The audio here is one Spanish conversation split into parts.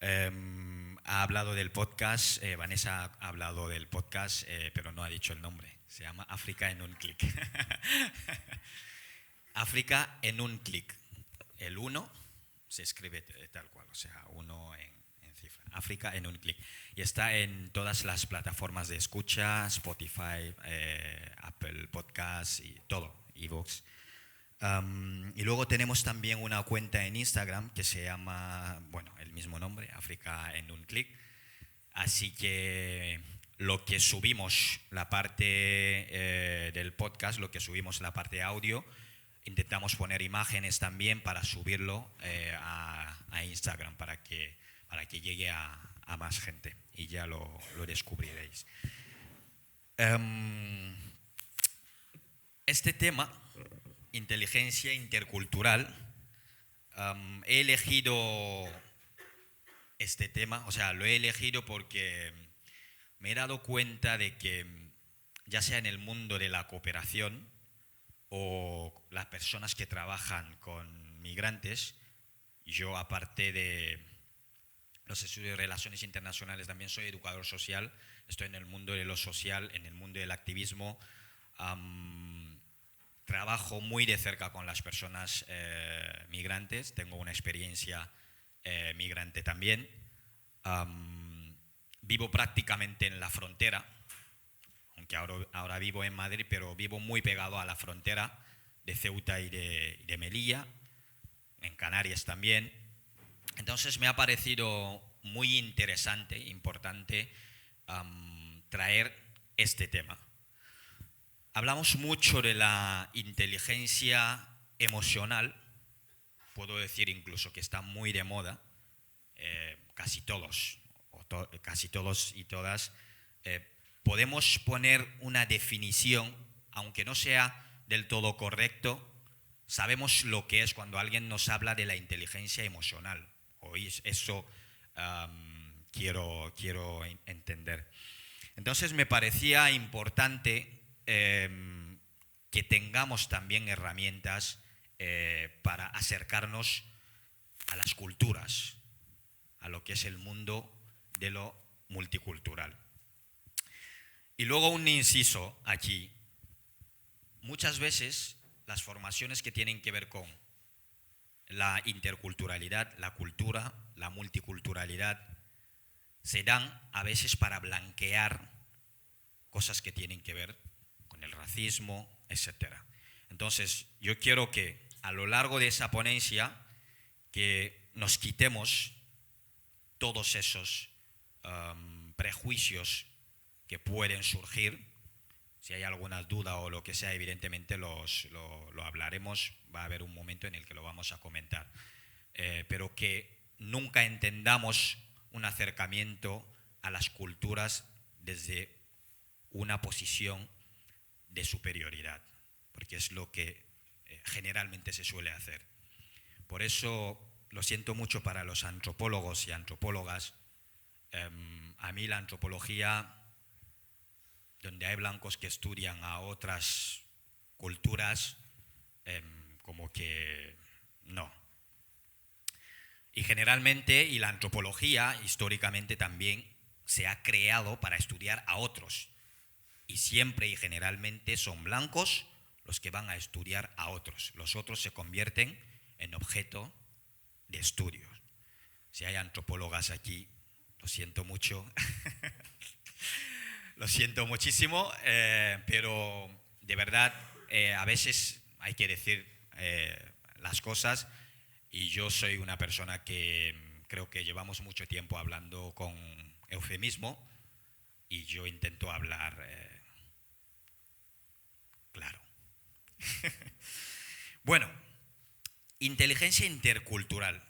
Ha hablado del podcast, Vanessa ha hablado del podcast, pero no ha dicho el nombre. Se llama África en un clic. África en un clic. El uno se escribe tal cual, o sea, uno en cifra. África en un clic. Y está en todas las plataformas de escucha, Spotify, Apple Podcasts y todo, iVoox. Y luego tenemos también una cuenta en Instagram que se llama, bueno, el mismo nombre, África en un clic. Así que lo que subimos, la parte del podcast, lo que subimos, la parte de audio, intentamos poner imágenes también para subirlo a Instagram para que llegue a más gente y ya lo descubriréis. Este tema, inteligencia intercultural, he elegido este tema, o sea, lo he elegido porque me he dado cuenta de que, ya sea en el mundo de la cooperación o las personas que trabajan con migrantes, yo aparte de los estudios de relaciones internacionales también soy educador social, estoy en el mundo de lo social, en el mundo del activismo, trabajo muy de cerca con las personas migrantes, tengo una experiencia migrante también. Vivo prácticamente en la frontera, aunque ahora vivo en Madrid, pero vivo muy pegado a la frontera de Ceuta y de Melilla, en Canarias también. Entonces me ha parecido muy interesante, importante traer este tema. Hablamos mucho de la inteligencia emocional, puedo decir incluso que está muy de moda, casi todos, casi todos y todas, podemos poner una definición, aunque no sea del todo correcto, sabemos lo que es cuando alguien nos habla de la inteligencia emocional. ¿Oís? Eso quiero entender. Entonces me parecía importante que tengamos también herramientas para acercarnos a las culturas, a lo que es el mundo de lo multicultural. Y luego un inciso aquí. Muchas veces las formaciones que tienen que ver con la interculturalidad, la cultura, la multiculturalidad, se dan a veces para blanquear cosas que tienen que ver con el racismo, etc. Entonces, yo quiero que a lo largo de esa ponencia que nos quitemos todos esos prejuicios que pueden surgir. Si hay alguna duda o lo que sea, evidentemente lo hablaremos, va a haber un momento en el que lo vamos a comentar. Pero que nunca entendamos un acercamiento a las culturas desde una posición de superioridad, porque es lo que generalmente se suele hacer. Por eso lo siento mucho para los antropólogos y antropólogas. A mí la antropología, donde hay blancos que estudian a otras culturas, como que no. Y generalmente, y la antropología históricamente también se ha creado para estudiar a otros. Y siempre y generalmente son blancos los que van a estudiar a otros. Los otros se convierten en objeto de estudio. Si hay antropólogas aquí, lo siento mucho. Lo siento muchísimo, pero de verdad a veces hay que decir las cosas, y yo soy una persona que creo que llevamos mucho tiempo hablando con eufemismo y yo intento hablar claro. Bueno, inteligencia intercultural.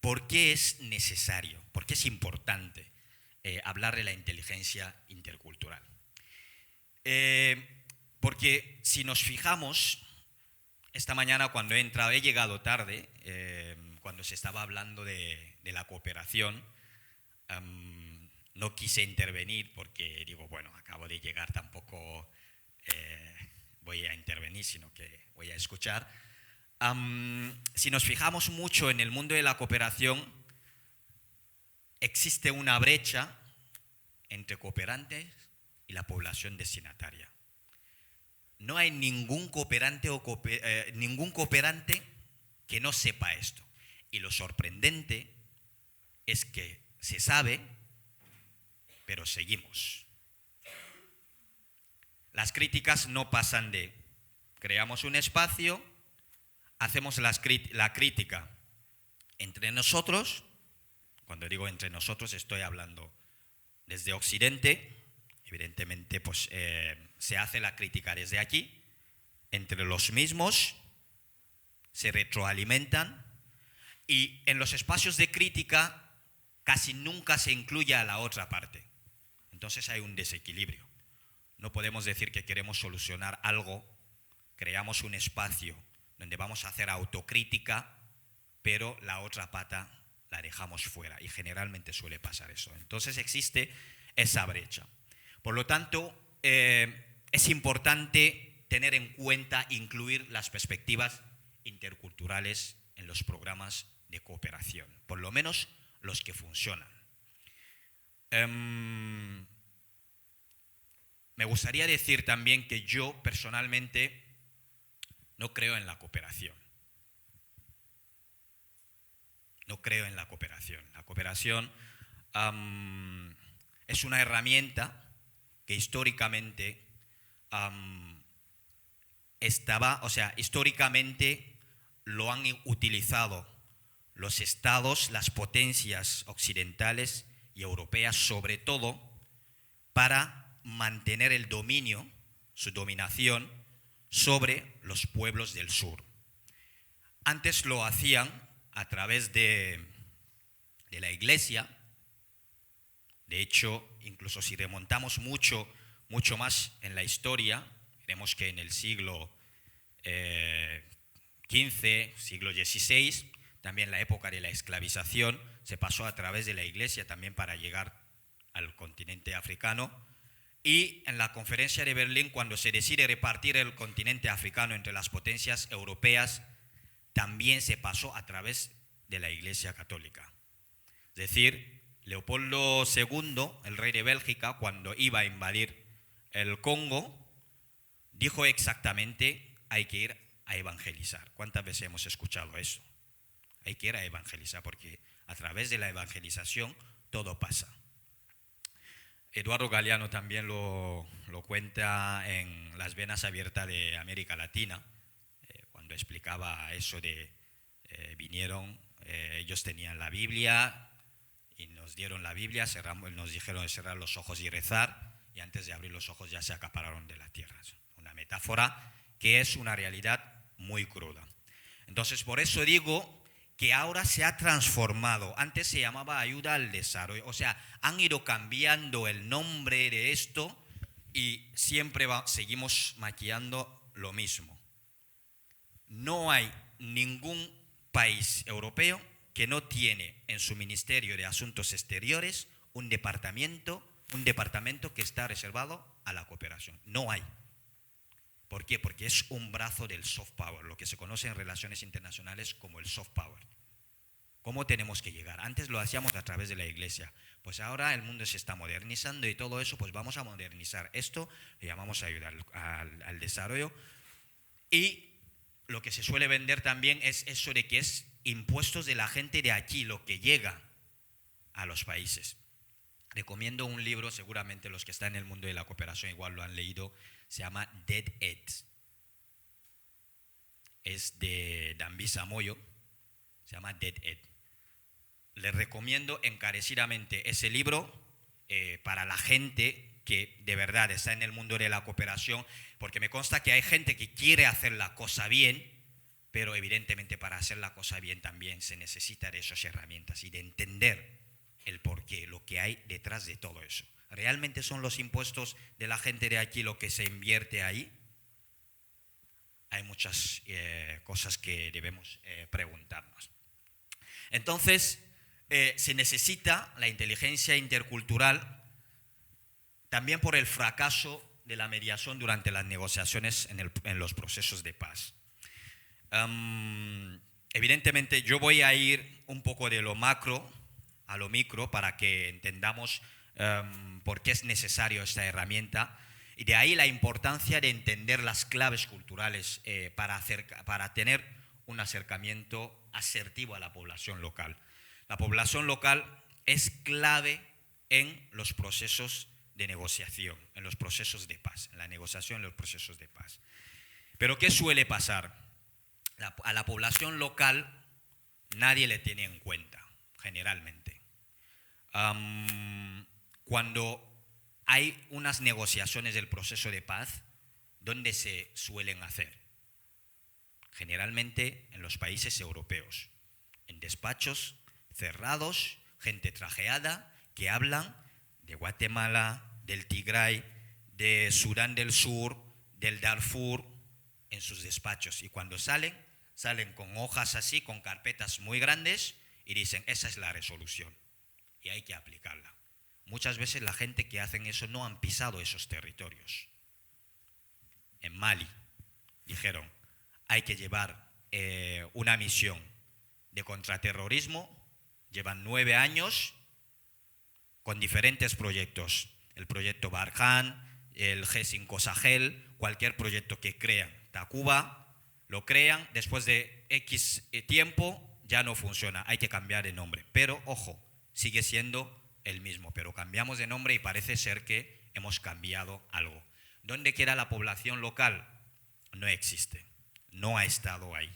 ¿Por qué es necesario? ¿Por qué es importante hablar de la inteligencia intercultural? Porque si nos fijamos, esta mañana cuando he llegado tarde, cuando se estaba hablando de la cooperación, no quise intervenir porque digo, bueno, acabo de llegar, tampoco voy a intervenir, sino que voy a escuchar. Si nos fijamos mucho en el mundo de la cooperación, existe una brecha entre cooperantes y la población destinataria. No hay ningún cooperante que no sepa esto. Y lo sorprendente es que se sabe, pero seguimos. Las críticas no pasan de creamos un espacio, hacemos la crítica entre nosotros. Cuando digo entre nosotros estoy hablando desde Occidente. Evidentemente pues, se hace la crítica desde aquí, entre los mismos, se retroalimentan y en los espacios de crítica casi nunca se incluye a la otra parte. Entonces hay un desequilibrio. No podemos decir que queremos solucionar algo, creamos un espacio donde vamos a hacer autocrítica, pero la otra pata la dejamos fuera y generalmente suele pasar eso. Entonces existe esa brecha. Por lo tanto, es importante tener en cuenta, incluir las perspectivas interculturales en los programas de cooperación, por lo menos los que funcionan. Me gustaría decir también que yo personalmente no creo en la cooperación. No creo en la cooperación. La cooperación es una herramienta que históricamente históricamente lo han utilizado los estados, las potencias occidentales y europeas, sobre todo para mantener el dominio, su dominación sobre los pueblos del sur. Antes lo hacían a través de la Iglesia. De hecho, incluso si remontamos mucho más en la historia, veremos que en el siglo XV, siglo XVI, también la época de la esclavización, se pasó a través de la Iglesia también para llegar al continente africano. Y en la conferencia de Berlín, cuando se decide repartir el continente africano entre las potencias europeas, también se pasó a través de la Iglesia Católica. Es decir, Leopoldo II, el rey de Bélgica, cuando iba a invadir el Congo, dijo exactamente, hay que ir a evangelizar. ¿Cuántas veces hemos escuchado eso? Hay que ir a evangelizar, porque a través de la evangelización todo pasa. Eduardo Galeano también lo cuenta en Las Venas Abiertas de América Latina, cuando explicaba eso de vinieron, ellos tenían la Biblia y nos dieron la Biblia, nos dijeron de cerrar los ojos y rezar, y antes de abrir los ojos ya se acapararon de la tierra. Una metáfora que es una realidad muy cruda. Entonces, por eso digo que ahora se ha transformado. Antes se llamaba ayuda al desarrollo. O sea, han ido cambiando el nombre de esto y siempre seguimos maquillando lo mismo. No hay ningún país europeo que no tiene en su Ministerio de Asuntos Exteriores un departamento que está reservado a la cooperación. No hay. ¿Por qué? Porque es un brazo del soft power, lo que se conoce en relaciones internacionales como el soft power. ¿Cómo tenemos que llegar? Antes lo hacíamos a través de la Iglesia. Pues ahora el mundo se está modernizando y todo eso, pues vamos a modernizar esto, le llamamos ayuda al desarrollo. Y lo que se suele vender también es eso de que es impuestos de la gente de aquí, lo que llega a los países. Recomiendo un libro, seguramente los que están en el mundo de la cooperación igual lo han leído, se llama Dead Ed. Es de Dambisa Moyo, se llama Dead Ed. Les recomiendo encarecidamente ese libro para la gente que de verdad está en el mundo de la cooperación, porque me consta que hay gente que quiere hacer la cosa bien, pero evidentemente para hacer la cosa bien también se necesita de esas herramientas y de entender el porqué, lo que hay detrás de todo eso. ¿Realmente son los impuestos de la gente de aquí lo que se invierte ahí? Hay muchas cosas que debemos preguntarnos. Entonces, se necesita la inteligencia intercultural también por el fracaso de la mediación durante las negociaciones en los procesos de paz. Evidentemente, yo voy a ir un poco de lo macro a lo micro para que entendamos por qué es necesario esta herramienta. Y de ahí la importancia de entender las claves culturales para tener un acercamiento asertivo a la población local. La población local es clave en los procesos de negociación, en los procesos de paz, en la negociación, en los procesos de paz. Pero ¿qué suele pasar? A la población local nadie le tiene en cuenta, generalmente. Cuando hay unas negociaciones del proceso de paz, ¿dónde se suelen hacer? Generalmente en los países europeos, en despachos cerrados, gente trajeada, que hablan de Guatemala, del Tigray, de Sudán del Sur, del Darfur, en sus despachos. Y cuando salen con hojas así, con carpetas muy grandes, y dicen, esa es la resolución, y hay que aplicarla. Muchas veces la gente que hacen eso no han pisado esos territorios. En Mali dijeron, hay que llevar una misión de contraterrorismo, llevan 9 años con diferentes proyectos, el proyecto Barkhane, el G5 Sahel, cualquier proyecto que crean. Takuba lo crean, después de X tiempo ya no funciona, hay que cambiar de nombre. Pero, ojo, sigue siendo el mismo, pero cambiamos de nombre y parece ser que hemos cambiado algo. ¿Dónde queda la población local? No existe, no ha estado ahí.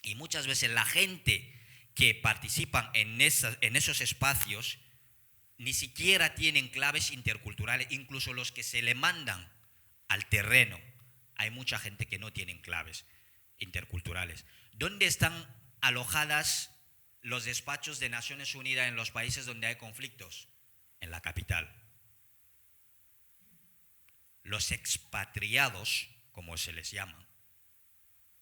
Y muchas veces la gente que participan en esos espacios ni siquiera tienen claves interculturales, incluso los que se le mandan al terreno. Hay mucha gente que no tienen claves interculturales. ¿Dónde están alojadas los despachos de Naciones Unidas en los países donde hay conflictos? En la capital. Los expatriados, como se les llama,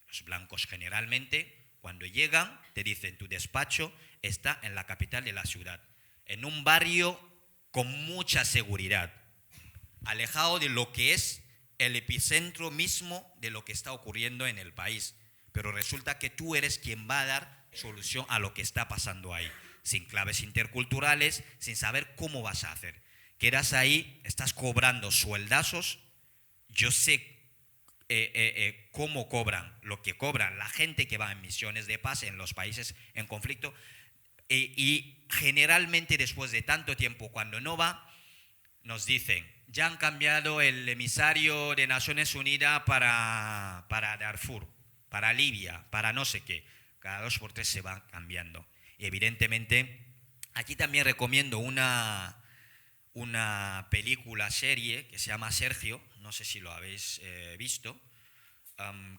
los blancos generalmente, cuando llegan, te dicen, tu despacho está en la capital de la ciudad, en un barrio con mucha seguridad, alejado de lo que es el epicentro mismo de lo que está ocurriendo en el país. Pero resulta que tú eres quien va a dar solución a lo que está pasando ahí, sin claves interculturales, sin saber cómo vas a hacer. Quedas ahí, estás cobrando sueldazos, yo sé cómo cobran, lo que cobran la gente que va en misiones de paz en los países en conflicto, y generalmente después de tanto tiempo, cuando no va, nos dicen, ya han cambiado el emisario de Naciones Unidas para Darfur, para Libia, para no sé qué. Cada 2 por 3 se va cambiando. Y evidentemente, aquí también recomiendo una película, serie, que se llama Sergio, no sé si lo habéis visto,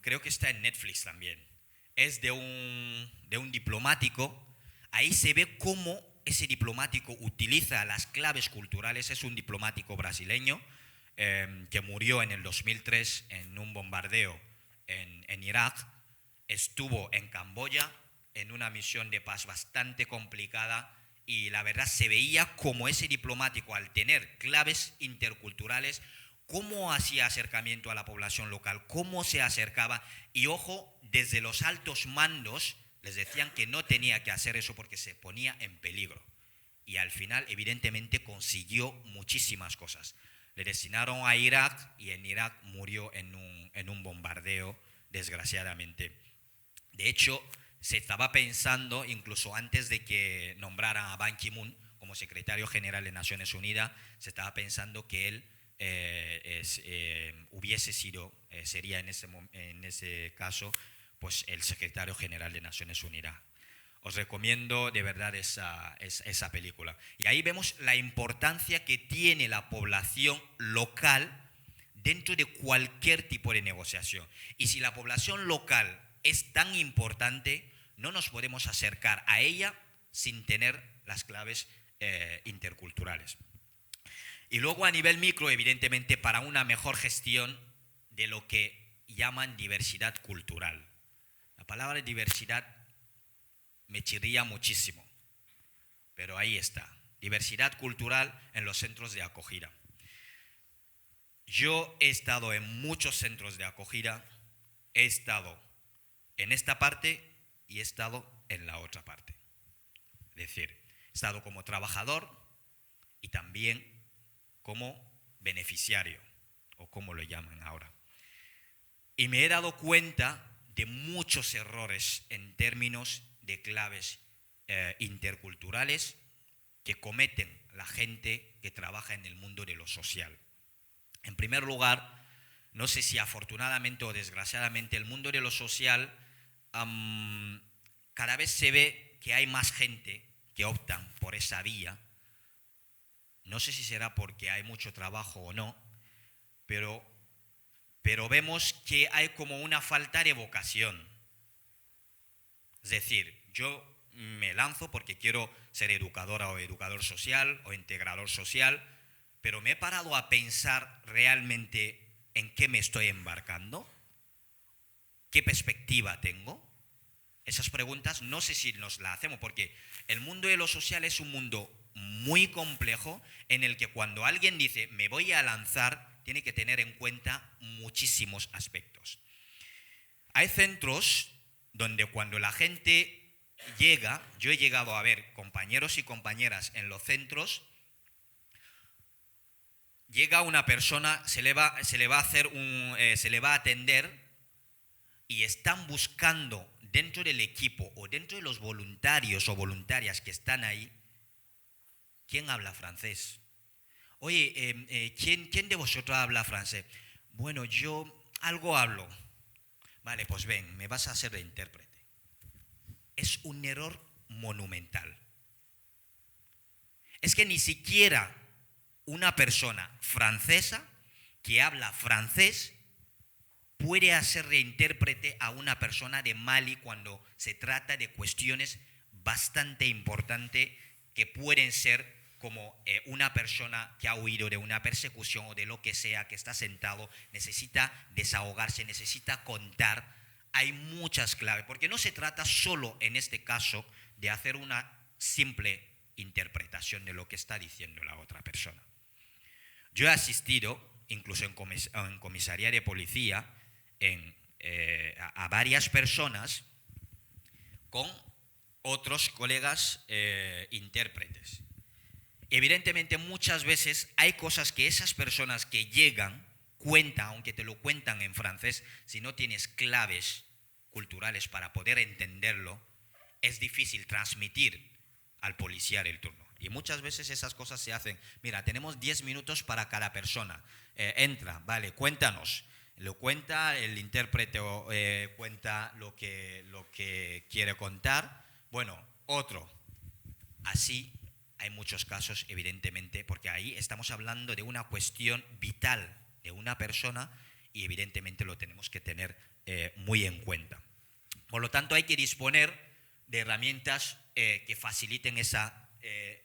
creo que está en Netflix también. Es de un diplomático. Ahí se ve cómo ese diplomático utiliza las claves culturales. Es un diplomático brasileño que murió en el 2003 en un bombardeo en Irak. Estuvo en Camboya en una misión de paz bastante complicada, y la verdad se veía como ese diplomático, al tener claves interculturales, cómo hacía acercamiento a la población local, cómo se acercaba. Y ojo, desde los altos mandos les decían que no tenía que hacer eso porque se ponía en peligro. Y al final, evidentemente, consiguió muchísimas cosas. Le destinaron a Irak y en Irak murió en un bombardeo, desgraciadamente. De hecho, se estaba pensando, incluso antes de que nombraran a Ban Ki-moon como secretario general de Naciones Unidas, se estaba pensando que él sería en ese caso, pues el secretario general de Naciones Unidas. Os recomiendo de verdad esa película. Y ahí vemos la importancia que tiene la población local dentro de cualquier tipo de negociación. Y si la población local es tan importante, no nos podemos acercar a ella sin tener las claves interculturales. Y luego a nivel micro, evidentemente, para una mejor gestión de lo que llaman diversidad cultural. La palabra diversidad me chirría muchísimo, pero ahí está. Diversidad cultural en los centros de acogida. Yo he estado en muchos centros de acogida, he estado en esta parte y he estado en la otra parte. Es decir, He estado como trabajador y también como beneficiario, o como lo llaman ahora. Y me he dado cuenta de muchos errores en términos de claves interculturales que cometen la gente que trabaja en el mundo de lo social. En primer lugar, no sé si afortunadamente o desgraciadamente el mundo de lo social cada vez se ve que hay más gente que optan por esa vía. No sé si será porque hay mucho trabajo o no, pero vemos que hay como una falta de vocación. Es decir, yo me lanzo porque quiero ser educadora o educador social o integrador social, pero me he parado a pensar realmente en qué me estoy embarcando, qué perspectiva tengo. Esas preguntas no sé si nos las hacemos, porque el mundo de lo social es un mundo muy complejo en el que cuando alguien dice me voy a lanzar, tiene que tener en cuenta muchísimos aspectos. Hay centros donde cuando la gente llega, yo he llegado a ver compañeros y compañeras en los centros, llega una persona, se le va a atender y están buscando dentro del equipo o dentro de los voluntarios o voluntarias que están ahí, ¿quién habla francés? Oye, ¿quién de vosotros habla francés? Bueno, yo algo hablo. Vale, pues ven, me vas a hacer de intérprete. Es un error monumental. Es que ni siquiera una persona francesa que habla francés puede hacer de intérprete a una persona de Mali cuando se trata de cuestiones bastante importantes que pueden ser como una persona que ha huido de una persecución o de lo que sea, que está sentado, necesita desahogarse, necesita contar. Hay muchas claves, porque no se trata solo en este caso de hacer una simple interpretación de lo que está diciendo la otra persona. Yo he asistido, incluso en comisaría de policía, a varias personas con otros colegas intérpretes. Evidentemente, muchas veces hay cosas que esas personas que llegan cuentan, aunque te lo cuentan en francés, si no tienes claves culturales para poder entenderlo, es difícil transmitir al policía del turno. Y muchas veces esas cosas se hacen. Mira, tenemos 10 minutos para cada persona. Entra, vale, cuéntanos. Lo cuenta el intérprete o cuenta lo que quiere contar. Bueno, otro. Así hay muchos casos, evidentemente, porque ahí estamos hablando de una cuestión vital de una persona y evidentemente lo tenemos que tener muy en cuenta. Por lo tanto, hay que disponer de herramientas que faciliten esa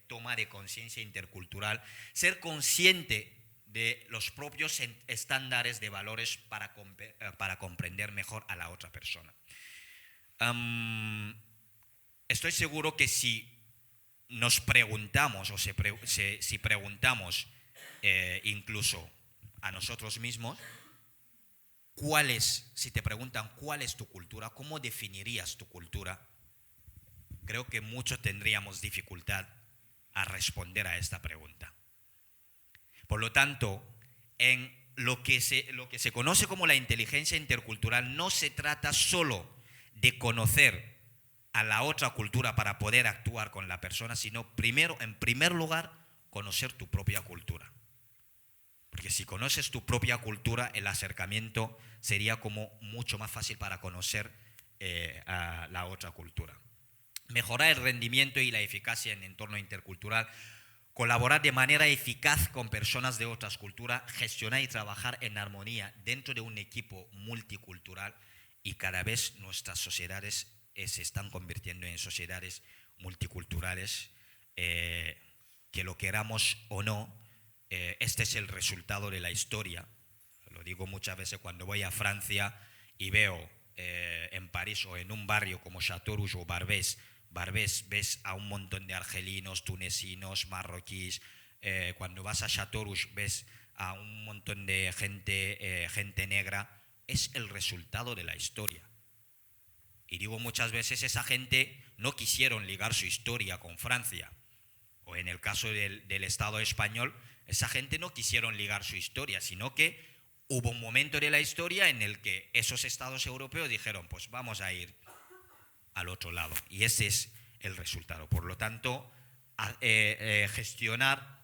toma de conciencia intercultural, ser consciente de los propios estándares de valores para comprender mejor a la otra persona. Estoy seguro que si nos preguntamos, o si preguntamos incluso a nosotros mismos, si te preguntan cuál es tu cultura, cómo definirías tu cultura, creo que muchos tendríamos dificultad a responder a esta pregunta. Por lo tanto, en lo que se conoce como la inteligencia intercultural, no se trata solo de conocer a la otra cultura para poder actuar con la persona, sino en primer lugar, conocer tu propia cultura. Porque si conoces tu propia cultura, el acercamiento sería como mucho más fácil para conocer a la otra cultura. Mejorar el rendimiento y la eficacia en el entorno intercultural, colaborar de manera eficaz con personas de otras culturas, gestionar y trabajar en armonía dentro de un equipo multicultural, y cada vez nuestras sociedades se están convirtiendo en sociedades multiculturales, que lo queramos o no, este es el resultado de la historia. Lo digo muchas veces cuando voy a Francia y veo en París o en un barrio como Château Rouge o Barbès, ves a un montón de argelinos, tunecinos, marroquíes. Cuando vas a Château Rouge ves a un montón de gente negra. Es el resultado de la historia. Y digo muchas veces, esa gente no quisieron ligar su historia con Francia. o en el caso del Estado español, esa gente no quisieron ligar su historia, sino que hubo un momento de la historia en el que esos estados europeos dijeron, pues vamos a ir al otro lado. Y ese es el resultado. Por lo tanto, gestionar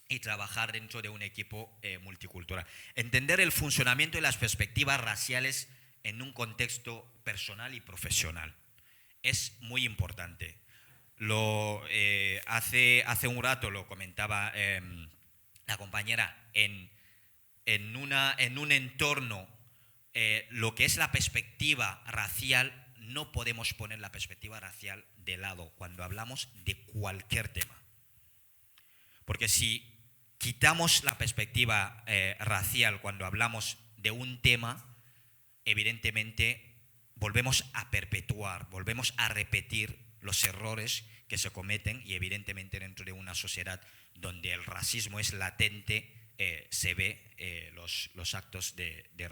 y trabajar dentro de un equipo multicultural. Entender el funcionamiento y las perspectivas raciales en un contexto personal y profesional. Es muy importante. Hace un rato lo comentaba la compañera, en un entorno, lo que es la perspectiva racial, no podemos poner la perspectiva racial de lado cuando hablamos de cualquier tema. Porque si quitamos la perspectiva racial cuando hablamos de un tema, evidentemente volvemos a perpetuar, volvemos a repetir los errores que se cometen, y evidentemente dentro de una sociedad donde el racismo es latente, se ve los actos de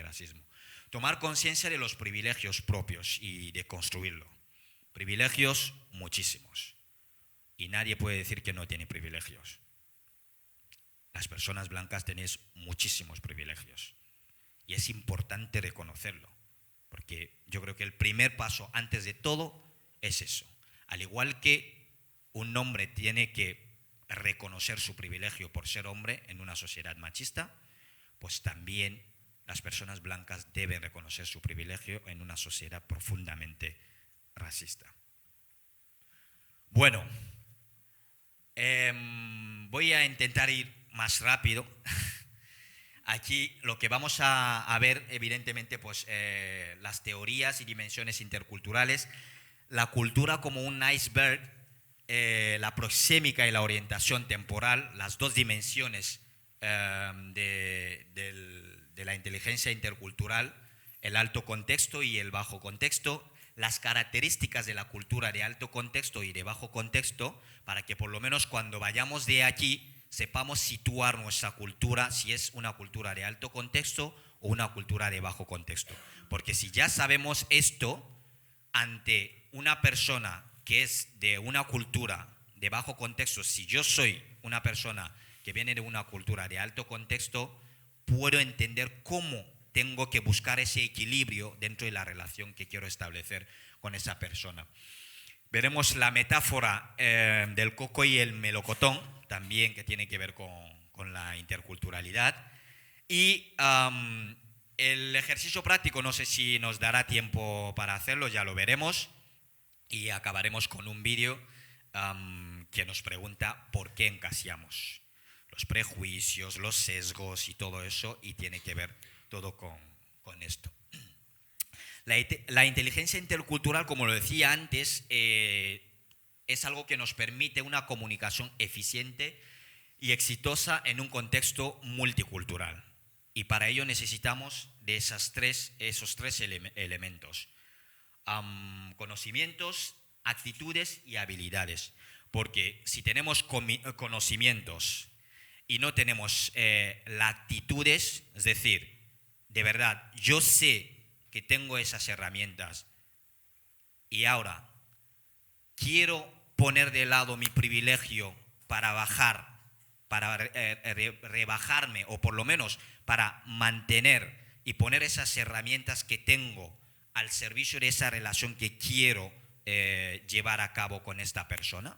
racismo. Tomar conciencia de los privilegios propios y de construirlo. Privilegios muchísimos. Y nadie puede decir que no tiene privilegios. Las personas blancas tenéis muchísimos privilegios. Y es importante reconocerlo. Porque yo creo que el primer paso, antes de todo, es eso. Al igual que un hombre tiene que reconocer su privilegio por ser hombre en una sociedad machista, pues también las personas blancas deben reconocer su privilegio en una sociedad profundamente racista. Bueno, voy a intentar ir más rápido. Aquí lo que vamos a ver, evidentemente, pues las teorías y dimensiones interculturales, la cultura como un iceberg, la proxémica y la orientación temporal, las dos dimensiones de la inteligencia intercultural, el alto contexto y el bajo contexto, las características de la cultura de alto contexto y de bajo contexto, para que por lo menos cuando vayamos de aquí sepamos situar nuestra cultura, si es una cultura de alto contexto o una cultura de bajo contexto. Porque si ya sabemos esto, ante una persona que es de una cultura de bajo contexto, si yo soy una persona que viene de una cultura de alto contexto, puedo entender cómo tengo que buscar ese equilibrio dentro de la relación que quiero establecer con esa persona. Veremos la metáfora del coco y el melocotón, también, que tiene que ver con la interculturalidad. Y el ejercicio práctico, no sé si nos dará tiempo para hacerlo, ya lo veremos. Y acabaremos con un vídeo que nos pregunta por qué encasillamos los prejuicios, los sesgos y todo eso, y tiene que ver todo con esto. La inteligencia intercultural, como lo decía antes, es algo que nos permite una comunicación eficiente y exitosa en un contexto multicultural. Y para ello necesitamos de esos tres elementos. Conocimientos, actitudes y habilidades. Porque si tenemos conocimientos y no tenemos las actitudes, es decir, de verdad, yo sé que tengo esas herramientas y ahora quiero poner de lado mi privilegio para bajar, para rebajarme, o por lo menos para mantener y poner esas herramientas que tengo al servicio de esa relación que quiero llevar a cabo con esta persona.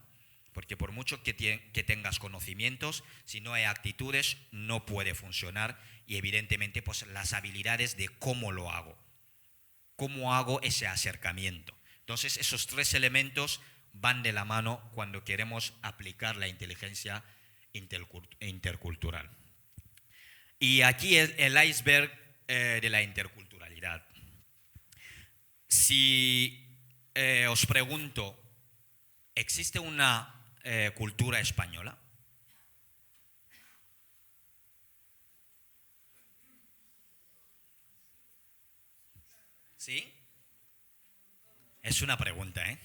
Porque por mucho que tengas conocimientos, si no hay actitudes, no puede funcionar. Y evidentemente, pues las habilidades de cómo lo hago. Cómo hago ese acercamiento. Entonces, esos tres elementos van de la mano cuando queremos aplicar la inteligencia intercultural. Y aquí es el iceberg de la interculturalidad. Si os pregunto, ¿existe una cultura española? ¿Sí? Es una pregunta, ¿eh?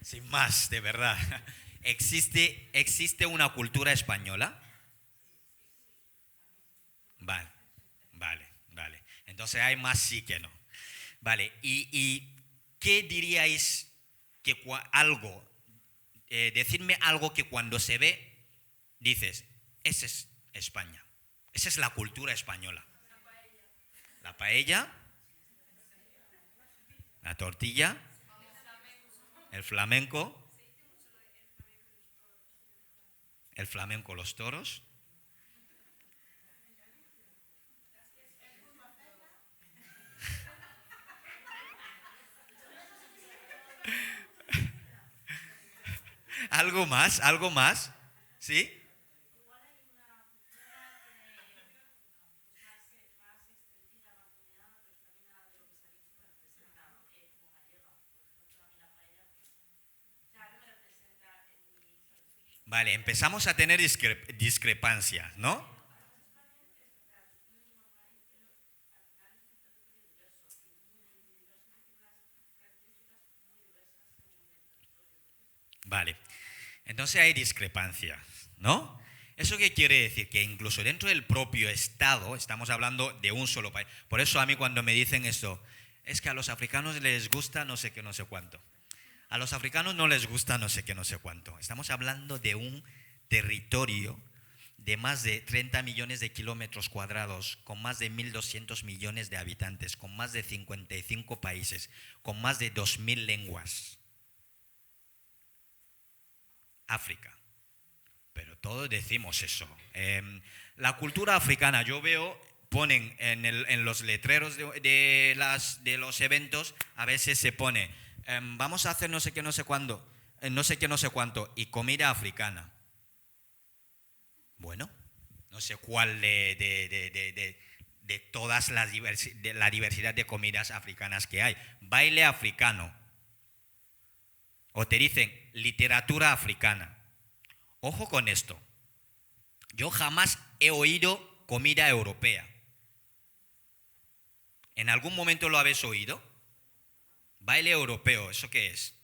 Sin más, de verdad. ¿Existe una cultura española? Vale, vale. Entonces hay más sí que no. Vale, ¿y qué diríais que algo Decidme algo que cuando se ve, dices, esa es España, esa es la cultura española. La paella, la tortilla, el flamenco, los toros. Algo más, ¿sí? Vale, empezamos a tener discrepancias, ¿no? Vale, entonces hay discrepancias, ¿no? ¿Eso qué quiere decir? Que incluso dentro del propio Estado, estamos hablando de un solo país. Por eso a mí cuando me dicen esto, es que a los africanos les gusta no sé qué, no sé cuánto. A los africanos no les gusta no sé qué, no sé cuánto. Estamos hablando de un territorio de más de 30 millones de kilómetros cuadrados, con más de 1.200 millones de habitantes, con más de 55 países, con más de 2.000 lenguas. África. Pero todos decimos eso. La cultura africana, yo veo, ponen en los letreros de los eventos, a veces se pone, vamos a hacer no sé qué, no sé cuándo, no sé qué, no sé cuánto, y comida africana. Bueno, no sé cuál de todas de la diversidad de comidas africanas que hay. Baile africano. O te dicen literatura africana. Ojo con esto. Yo jamás he oído comida europea. ¿En algún momento lo habéis oído? Baile europeo, ¿eso qué es?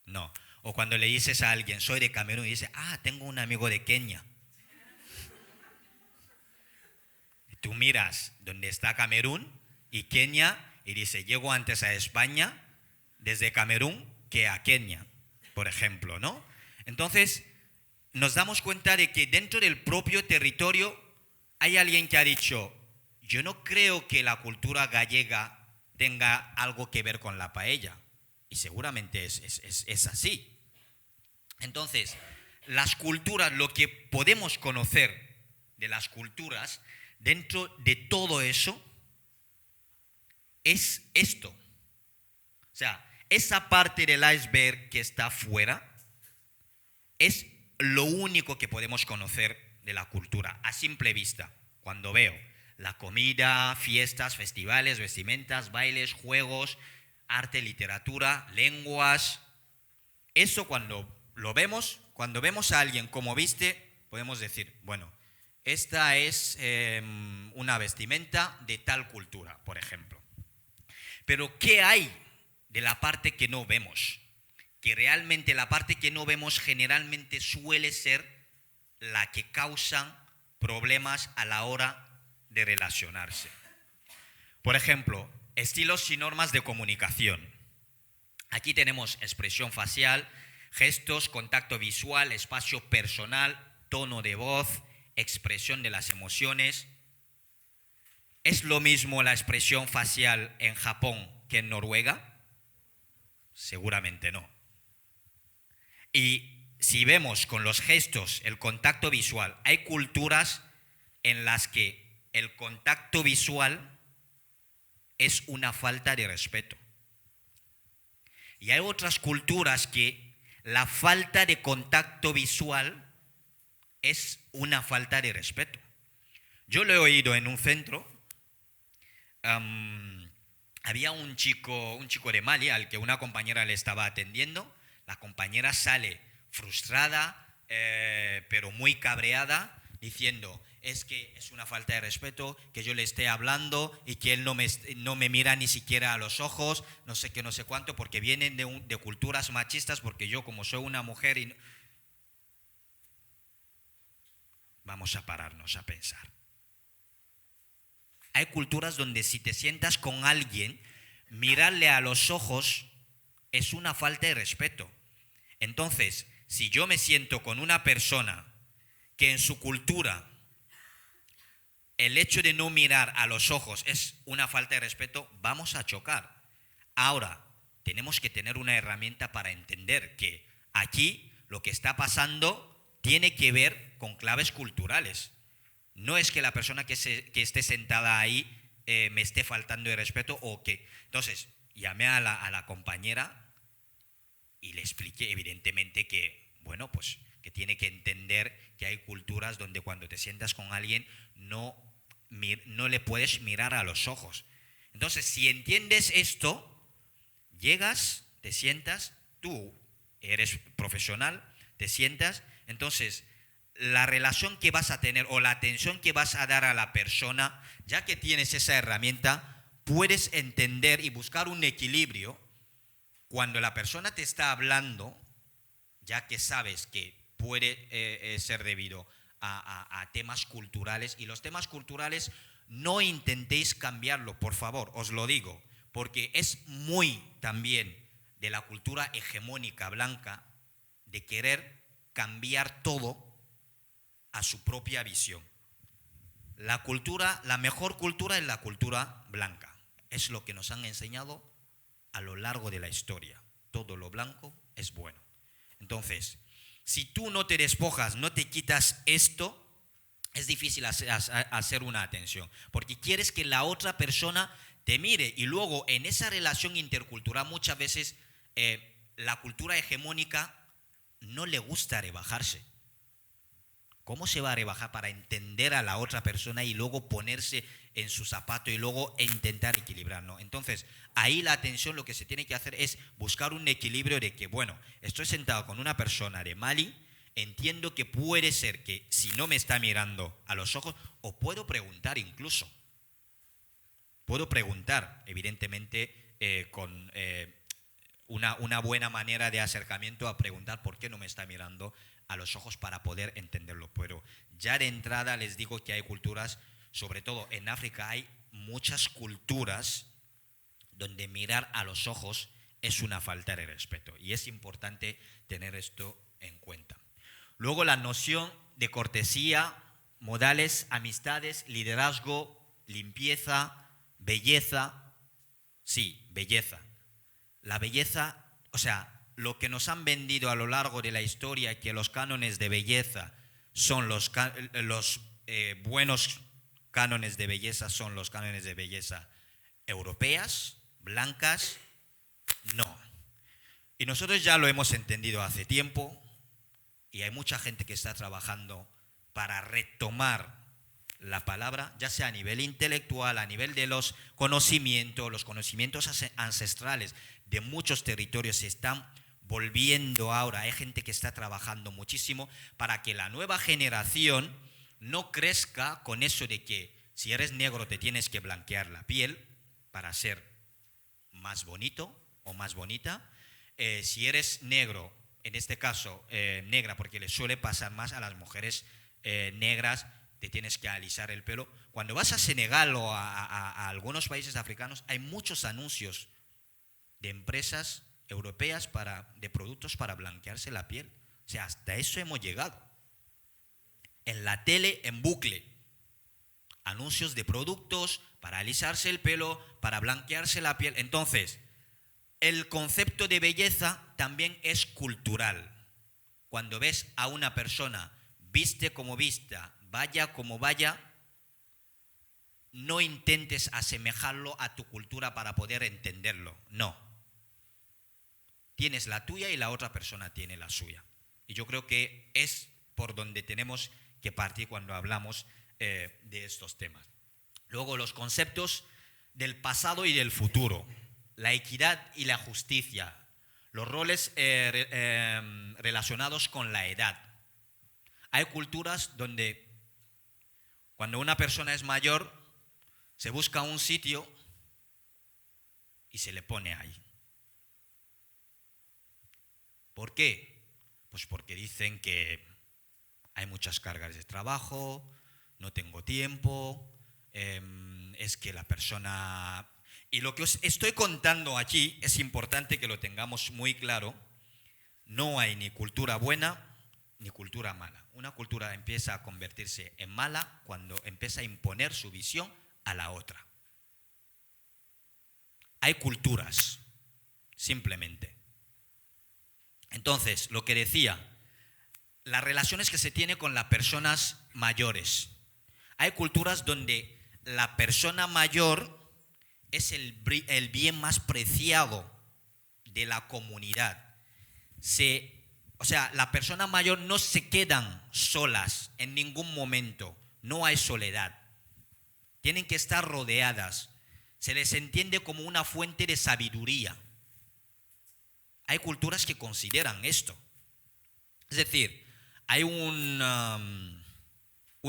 No. O cuando le dices a alguien, soy de Camerún, y dice, tengo un amigo de Kenia. Tú miras donde está Camerún y Kenia y dice, llego antes a España desde Camerún que a Kenia, por ejemplo, ¿no? Entonces, nos damos cuenta de que dentro del propio territorio hay alguien que ha dicho, yo no creo que la cultura gallega tenga algo que ver con la paella. Y seguramente es así. Entonces, las culturas, lo que podemos conocer de las culturas, dentro de todo eso, es esto. O sea, esa parte del iceberg que está afuera es lo único que podemos conocer de la cultura, a simple vista. Cuando veo la comida, fiestas, festivales, vestimentas, bailes, juegos, arte, literatura, lenguas, eso cuando lo vemos, cuando vemos a alguien como viste, podemos decir, bueno, esta es una vestimenta de tal cultura, por ejemplo. Pero ¿qué hay de la parte que no vemos? Que realmente la parte que no vemos generalmente suele ser la que causa problemas a la hora de relacionarse. Por ejemplo, estilos y normas de comunicación. Aquí tenemos expresión facial, gestos, contacto visual, espacio personal, tono de voz, expresión de las emociones. ¿Es lo mismo la expresión facial en Japón que en Noruega? Seguramente no. Y si vemos con los gestos el contacto visual, hay culturas en las que el contacto visual es una falta de respeto. Y hay otras culturas que la falta de contacto visual es una falta de respeto. Yo lo he oído en un centro. Había un chico de Mali al que una compañera le estaba atendiendo. La compañera sale frustrada, pero muy cabreada, diciendo, es que es una falta de respeto que yo le esté hablando y que él no me mira ni siquiera a los ojos, no sé qué, no sé cuánto, porque vienen de culturas machistas, porque yo como soy una mujer y... Vamos a pararnos a pensar. Hay culturas donde si te sientas con alguien, mirarle a los ojos es una falta de respeto. Entonces, si yo me siento con una persona que en su cultura el hecho de no mirar a los ojos es una falta de respeto, vamos a chocar. Ahora, tenemos que tener una herramienta para entender que aquí lo que está pasando tiene que ver con claves culturales. No es que la persona que esté sentada ahí me esté faltando de respeto o que... Entonces, llamé a la compañera y le expliqué evidentemente que, bueno, pues que tiene que entender que hay culturas donde cuando te sientas con alguien no le puedes mirar a los ojos. Entonces, si entiendes esto, llegas, te sientas, tú eres profesional, te sientas, entonces la relación que vas a tener o la atención que vas a dar a la persona, ya que tienes esa herramienta, puedes entender y buscar un equilibrio cuando la persona te está hablando, ya que sabes que puede ser debido a temas culturales, y los temas culturales no intentéis cambiarlo, por favor, os lo digo, porque es muy también de la cultura hegemónica blanca de querer cambiar todo a su propia visión. La cultura, la mejor cultura es la cultura blanca. Es lo que nos han enseñado a lo largo de la historia. Todo lo blanco es bueno. Entonces, si tú no te despojas, no te quitas esto, es difícil hacer una atención, porque quieres que la otra persona te mire, y luego en esa relación intercultural muchas veces la cultura hegemónica no le gusta rebajarse. ¿Cómo se va a rebajar para entender a la otra persona y luego ponerse en su zapato y luego intentar equilibrar, ¿no? Entonces, ahí la atención, lo que se tiene que hacer es buscar un equilibrio de que, bueno, estoy sentado con una persona de Mali, entiendo que puede ser que si no me está mirando a los ojos, o puedo preguntar incluso. Puedo preguntar, evidentemente, con una buena manera de acercamiento a preguntar por qué no me está mirando a los ojos para poder entenderlo. Pero ya de entrada les digo que hay culturas, sobre todo en África hay muchas culturas donde mirar a los ojos es una falta de respeto, y es importante tener esto en cuenta. Luego la noción de cortesía, modales, amistades, liderazgo, limpieza, belleza. Sí, belleza. La belleza, o sea, lo que nos han vendido a lo largo de la historia, que los cánones de belleza son los buenos cánones de belleza, son los cánones de belleza europeas, blancas, no. Y nosotros ya lo hemos entendido hace tiempo, y hay mucha gente que está trabajando para retomar la palabra, ya sea a nivel intelectual, a nivel de los conocimientos ancestrales de muchos territorios se están volviendo ahora. Hay gente que está trabajando muchísimo para que la nueva generación no crezca con eso de que si eres negro te tienes que blanquear la piel para ser más bonito o más bonita. Si eres negro, en este caso negra, porque le suele pasar más a las mujeres negras, te tienes que alisar el pelo. Cuando vas a Senegal o a algunos países africanos, hay muchos anuncios de empresas europeas de productos para blanquearse la piel. O sea, hasta eso hemos llegado. En la tele, en bucle, anuncios de productos para alisarse el pelo, para blanquearse la piel. Entonces, el concepto de belleza también es cultural. Cuando ves a una persona viste como vista, vaya como vaya, no intentes asemejarlo a tu cultura para poder entenderlo. No. Tienes la tuya y la otra persona tiene la suya. Y yo creo que es por donde tenemos que partir cuando hablamos de estos temas. Luego, los conceptos del pasado y del futuro, la equidad y la justicia, los roles relacionados con la edad. Hay culturas donde cuando una persona es mayor, se busca un sitio y se le pone ahí. ¿Por qué? Pues porque dicen que hay muchas cargas de trabajo, no tengo tiempo, es que la persona... Y lo que os estoy contando aquí es importante que lo tengamos muy claro. No hay ni cultura buena ni cultura mala. Una cultura empieza a convertirse en mala cuando empieza a imponer su visión a la otra. Hay culturas, simplemente. Entonces, lo que decía, las relaciones que se tienen con las personas mayores. Hay culturas donde la persona mayor es el bien más preciado de la comunidad. O sea, la persona mayor no se quedan solas en ningún momento. No hay soledad. Tienen que estar rodeadas. Se les entiende como una fuente de sabiduría. Hay culturas que consideran esto. Es decir, hay un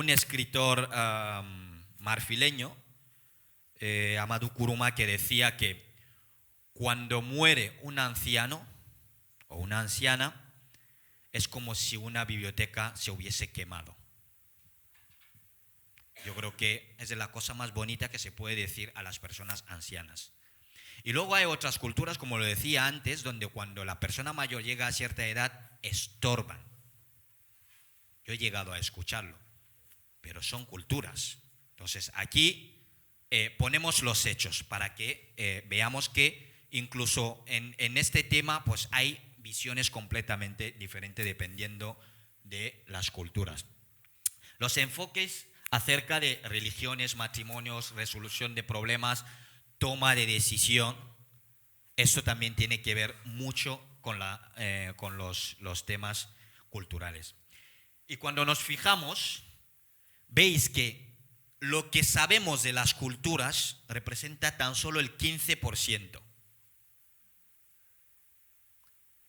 escritor marfileño, Amadou Kourouma, que decía que cuando muere un anciano o una anciana, es como si una biblioteca se hubiese quemado. Yo creo que es de la cosa más bonita que se puede decir a las personas ancianas. Y luego hay otras culturas, como lo decía antes, donde cuando la persona mayor llega a cierta edad, estorban. Yo he llegado a escucharlo, pero son culturas. Entonces, aquí ponemos los hechos para que veamos que incluso en este tema pues hay visiones completamente diferentes dependiendo de las culturas. Los enfoques acerca de religiones, matrimonios, resolución de problemas, toma de decisión, esto también tiene que ver mucho con los temas culturales. Y cuando nos fijamos, veis que lo que sabemos de las culturas representa tan solo el 15%.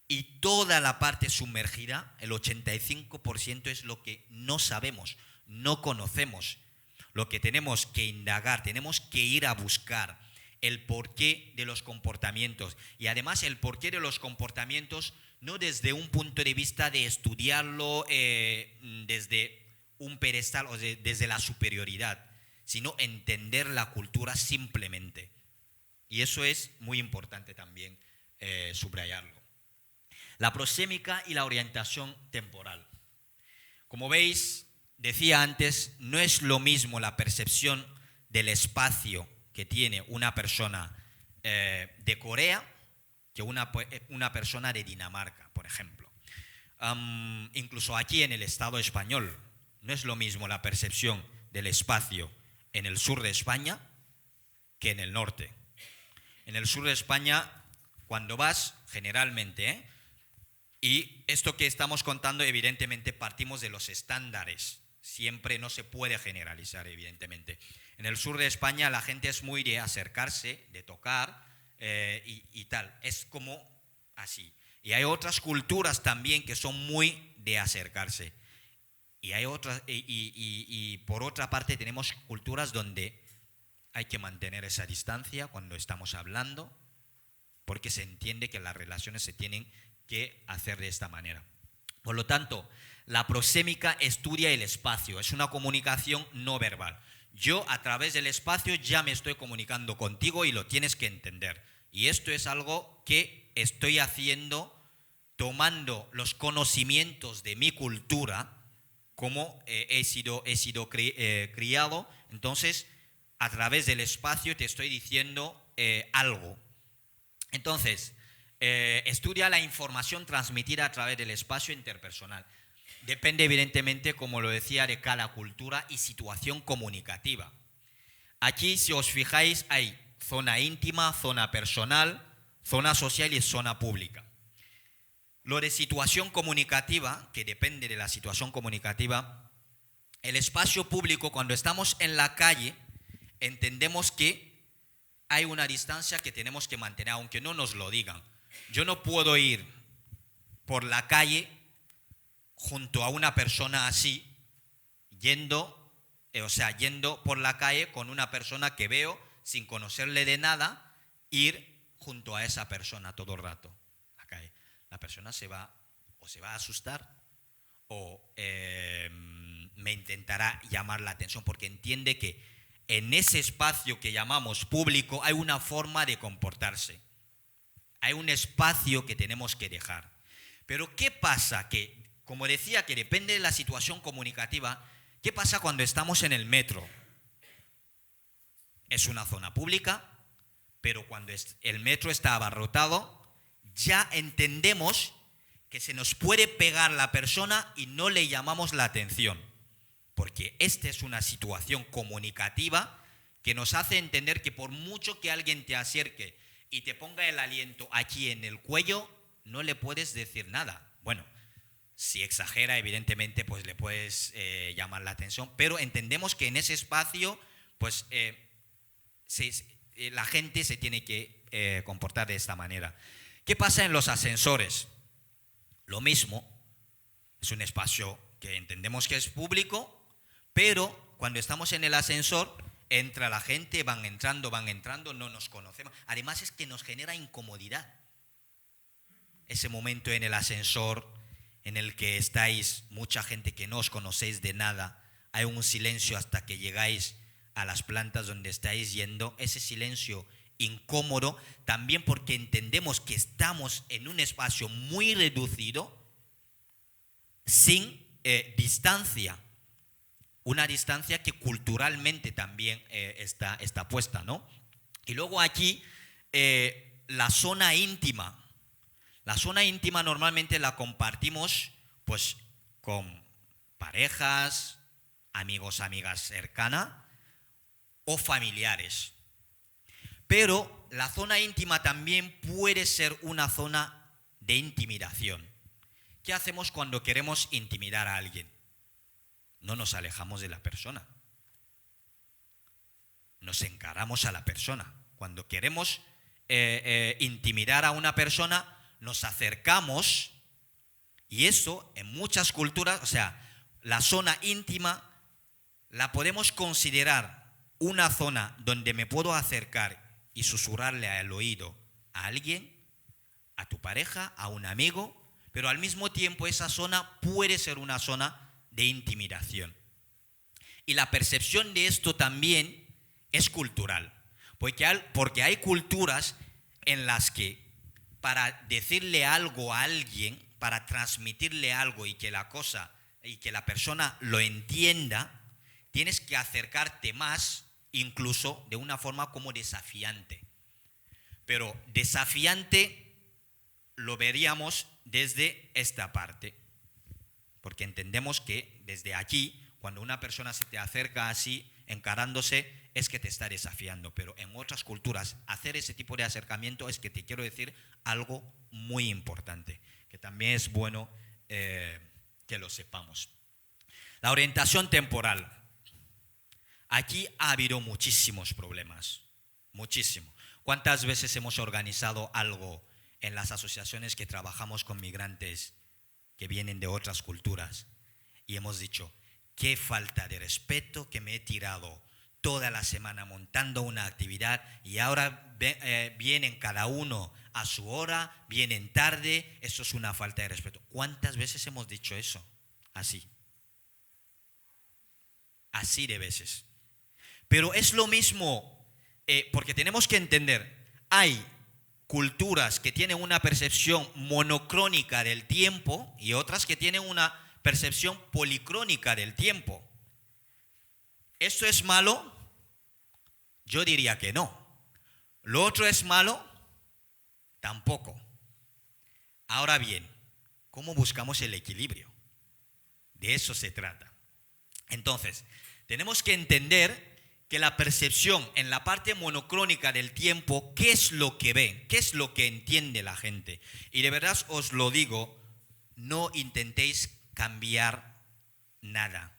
Y toda la parte sumergida, el 85%, es lo que no sabemos, no conocemos. Lo que tenemos que indagar, tenemos que ir a buscar el porqué de los comportamientos. Y además el porqué de los comportamientos no desde un punto de vista de estudiarlo desde un pedestal o desde la superioridad, sino entender la cultura simplemente. Y eso es muy importante también subrayarlo. La prosémica y la orientación temporal. Como veis, decía antes, no es lo mismo la percepción del espacio que tiene una persona de Corea que una persona de Dinamarca, por ejemplo. Incluso aquí en el Estado español, no es lo mismo la percepción del espacio en el sur de España que en el norte. En el sur de España, cuando vas, generalmente, y esto que estamos contando, evidentemente, partimos de los estándares. Siempre no se puede generalizar, evidentemente. En el sur de España la gente es muy de acercarse, de tocar y tal. Es como así. Y hay otras culturas también que son muy de acercarse. Y hay otras, y por otra parte tenemos culturas donde hay que mantener esa distancia cuando estamos hablando, porque se entiende que las relaciones se tienen que hacer de esta manera. Por lo tanto, la prosémica estudia el espacio, es una comunicación no verbal. Yo a través del espacio ya me estoy comunicando contigo y lo tienes que entender. Y esto es algo que estoy haciendo tomando los conocimientos de mi cultura, como he sido criado. Entonces, a través del espacio te estoy diciendo algo. Entonces, estudia la información transmitida a través del espacio interpersonal. Depende, evidentemente, como lo decía, de cada cultura y situación comunicativa. Aquí, si os fijáis, hay zona íntima, zona personal, zona social y zona pública. Lo de situación comunicativa, que depende de la situación comunicativa, el espacio público, cuando estamos en la calle, entendemos que hay una distancia que tenemos que mantener, aunque no nos lo digan. Yo no puedo ir por la calle junto a una persona así, yendo por la calle con una persona que veo sin conocerle de nada, ir junto a esa persona todo el rato. La persona se va a asustar o me intentará llamar la atención porque entiende que en ese espacio que llamamos público hay una forma de comportarse. Hay un espacio que tenemos que dejar. Pero ¿qué pasa? Que, como decía, que depende de la situación comunicativa. ¿Qué pasa cuando estamos en el metro? Es una zona pública, pero cuando el metro está abarrotado, ya entendemos que se nos puede pegar la persona y no le llamamos la atención. Porque esta es una situación comunicativa que nos hace entender que por mucho que alguien te acerque y te ponga el aliento aquí en el cuello, no le puedes decir nada. Bueno, si exagera, evidentemente, pues le puedes llamar la atención, pero entendemos que en ese espacio, pues la gente se tiene que comportar de esta manera. ¿Qué pasa en los ascensores? Lo mismo, es un espacio que entendemos que es público, pero cuando estamos en el ascensor, entra la gente, van entrando, no nos conocemos. Además es que nos genera incomodidad. Ese momento en el ascensor en el que estáis mucha gente que no os conocéis de nada, hay un silencio hasta que llegáis a las plantas donde estáis yendo, ese silencio incómodo, también porque entendemos que estamos en un espacio muy reducido, sin distancia, una distancia que culturalmente también está puesta, ¿no? Y luego aquí la zona íntima. La zona íntima normalmente la compartimos pues con parejas, amigos, amigas cercanas o familiares. Pero la zona íntima también puede ser una zona de intimidación. ¿Qué hacemos cuando queremos intimidar a alguien? No nos alejamos de la persona. Nos encaramos a la persona. Cuando queremos intimidar a una persona, nos acercamos, y eso en muchas culturas, o sea, la zona íntima la podemos considerar una zona donde me puedo acercar y susurrarle al oído a alguien, a tu pareja, a un amigo, pero al mismo tiempo esa zona puede ser una zona de intimidación. Y la percepción de esto también es cultural, porque hay culturas en las que para decirle algo a alguien, para transmitirle algo y que la persona lo entienda, tienes que acercarte más, incluso de una forma como desafiante. Pero desafiante lo veríamos desde esta parte, porque entendemos que desde aquí, cuando una persona se te acerca así, encarándose, es que te está desafiando. Pero en otras culturas, hacer ese tipo de acercamiento es que te quiero decir algo muy importante, que también es bueno que lo sepamos. La orientación temporal. Aquí ha habido muchísimos problemas, muchísimo. ¿Cuántas veces hemos organizado algo en las asociaciones que trabajamos con migrantes que vienen de otras culturas y hemos dicho, qué falta de respeto que me he tirado toda la semana montando una actividad y ahora vienen cada uno a su hora, vienen tarde, eso es una falta de respeto? ¿Cuántas veces hemos dicho eso? Así de veces. Pero es lo mismo, porque tenemos que entender, hay culturas que tienen una percepción monocrónica del tiempo y otras que tienen una percepción policrónica del tiempo. ¿Esto es malo? Yo diría que no. ¿Lo otro es malo? Tampoco. Ahora bien, ¿cómo buscamos el equilibrio? De eso se trata. Entonces, tenemos que entender que la percepción en la parte monocrónica del tiempo, ¿qué es lo que ven? ¿Qué es lo que entiende la gente? Y de verdad os lo digo, no intentéis cambiar nada.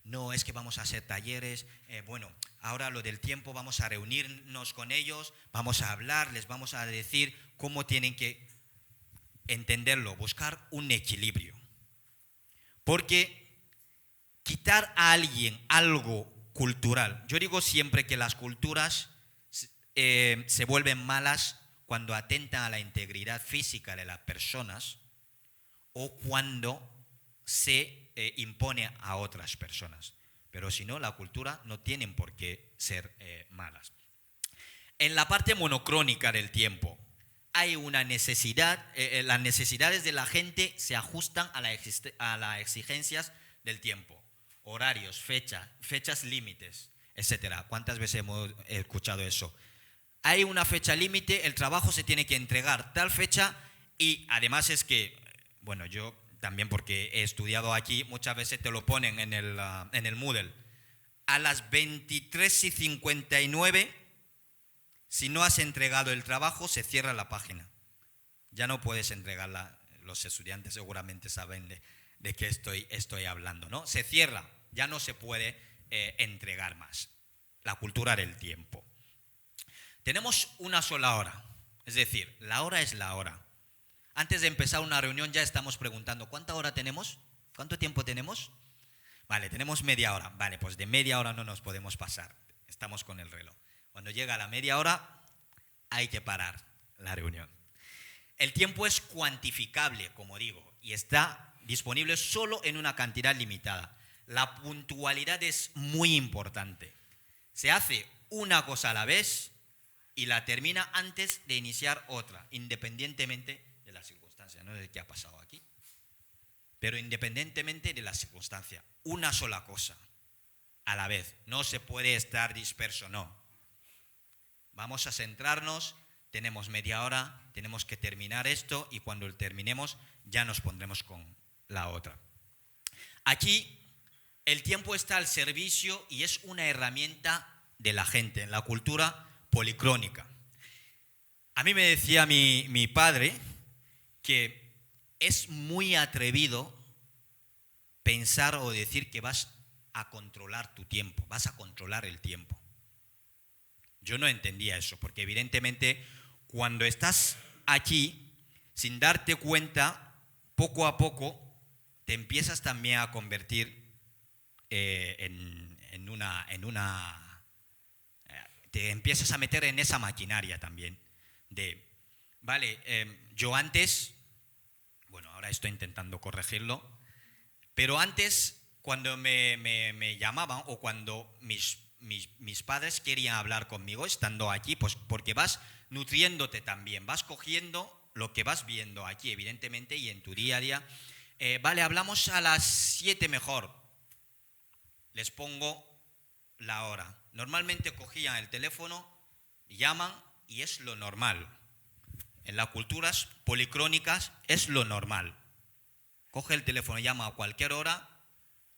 No, es que vamos a hacer talleres, bueno, ahora lo del tiempo, vamos a reunirnos con ellos, vamos a hablar, les vamos a decir cómo tienen que entenderlo, buscar un equilibrio. Porque quitar a alguien algo cultural, yo digo siempre que las culturas se vuelven malas cuando atentan a la integridad física de las personas o cuando se impone a otras personas. Pero si no, la cultura no tienen por qué ser malas. En la parte monocrónica del tiempo, hay una necesidad, las necesidades de la gente se ajustan a las exigencias del tiempo, horarios, fechas límites, etcétera. ¿Cuántas veces hemos escuchado eso? Hay una fecha límite, el trabajo se tiene que entregar tal fecha y además es que, bueno, yo también porque he estudiado aquí, muchas veces te lo ponen en el Moodle. A las 23:59, si no has entregado el trabajo, se cierra la página. Ya no puedes entregarla. Los estudiantes seguramente saben de qué estoy hablando, ¿no? Se cierra, ya no se puede entregar más. La cultura del tiempo. Tenemos una sola hora, es decir, la hora es la hora. Antes de empezar una reunión ya estamos preguntando, ¿cuánta hora tenemos? ¿Cuánto tiempo tenemos? Vale, tenemos media hora. Vale, pues de media hora no nos podemos pasar. Estamos con el reloj. Cuando llega la media hora, hay que parar la reunión. El tiempo es cuantificable, como digo, y está disponible solo en una cantidad limitada. La puntualidad es muy importante. Se hace una cosa a la vez y la termina antes de iniciar otra, independientemente de las circunstancias, no de qué ha pasado aquí. Pero independientemente de la circunstancia, una sola cosa a la vez. No se puede estar disperso, no. Vamos a centrarnos, tenemos media hora, tenemos que terminar esto y cuando terminemos ya nos pondremos con la otra. Aquí el tiempo está al servicio y es una herramienta de la gente, en la cultura policrónica. A mí me decía mi padre que es muy atrevido pensar o decir que vas a controlar tu tiempo, vas a controlar el tiempo. Yo no entendía eso, porque evidentemente cuando estás aquí, sin darte cuenta, poco a poco te empiezas también a convertir te empiezas a meter en esa maquinaria también yo antes, bueno, ahora estoy intentando corregirlo, pero antes cuando me llamaban o cuando mis padres querían hablar conmigo estando aquí, pues porque vas nutriéndote también, vas cogiendo lo que vas viendo aquí, evidentemente, y en tu día a día. Hablamos a las 7 mejor. Les pongo la hora. Normalmente cogían el teléfono, llaman y es lo normal. En las culturas policrónicas es lo normal. Coge el teléfono, llama a cualquier hora.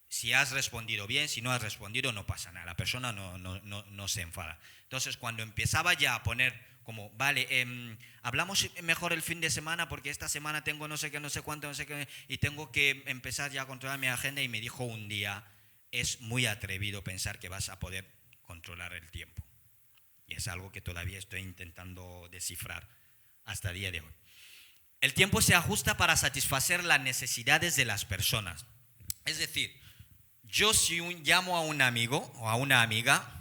Si has respondido bien, si no has respondido no pasa nada. La persona no se enfada. Entonces cuando empezaba ya a poner como, hablamos mejor el fin de semana porque esta semana tengo no sé qué, no sé cuánto, no sé qué, y tengo que empezar ya a controlar mi agenda, y me dijo un día, es muy atrevido pensar que vas a poder controlar el tiempo. Y es algo que todavía estoy intentando descifrar hasta el día de hoy. El tiempo se ajusta para satisfacer las necesidades de las personas. Es decir, yo si llamo a un amigo o a una amiga,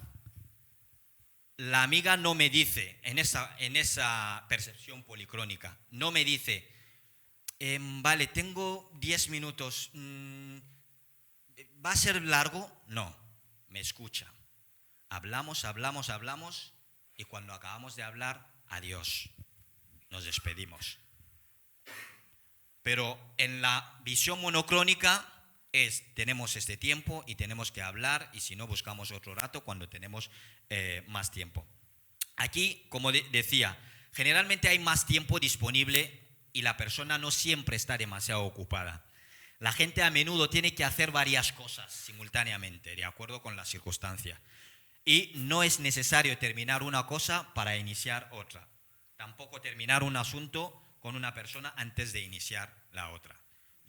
la amiga no me dice, en esa percepción policrónica, no me dice, tengo 10 minutos, ¿va a ser largo? No, me escucha. Hablamos y cuando acabamos de hablar, adiós, nos despedimos. Pero en la visión monocrónica tenemos este tiempo y tenemos que hablar, y si no buscamos otro rato cuando tenemos más tiempo. Aquí, como decía, generalmente hay más tiempo disponible y la persona no siempre está demasiado ocupada. La gente a menudo tiene que hacer varias cosas simultáneamente, de acuerdo con la circunstancia. Y no es necesario terminar una cosa para iniciar otra. Tampoco terminar un asunto con una persona antes de iniciar la otra.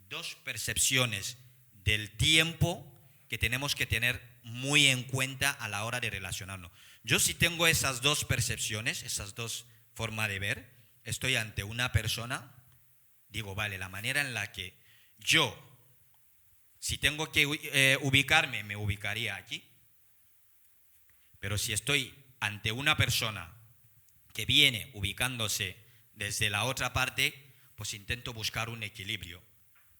Dos percepciones del tiempo que tenemos que tener muy en cuenta a la hora de relacionarnos. Yo si tengo esas dos percepciones, esas dos formas de ver, estoy ante una persona, digo, la manera en la que yo, si tengo que ubicarme, me ubicaría aquí. Pero si estoy ante una persona que viene ubicándose desde la otra parte, pues intento buscar un equilibrio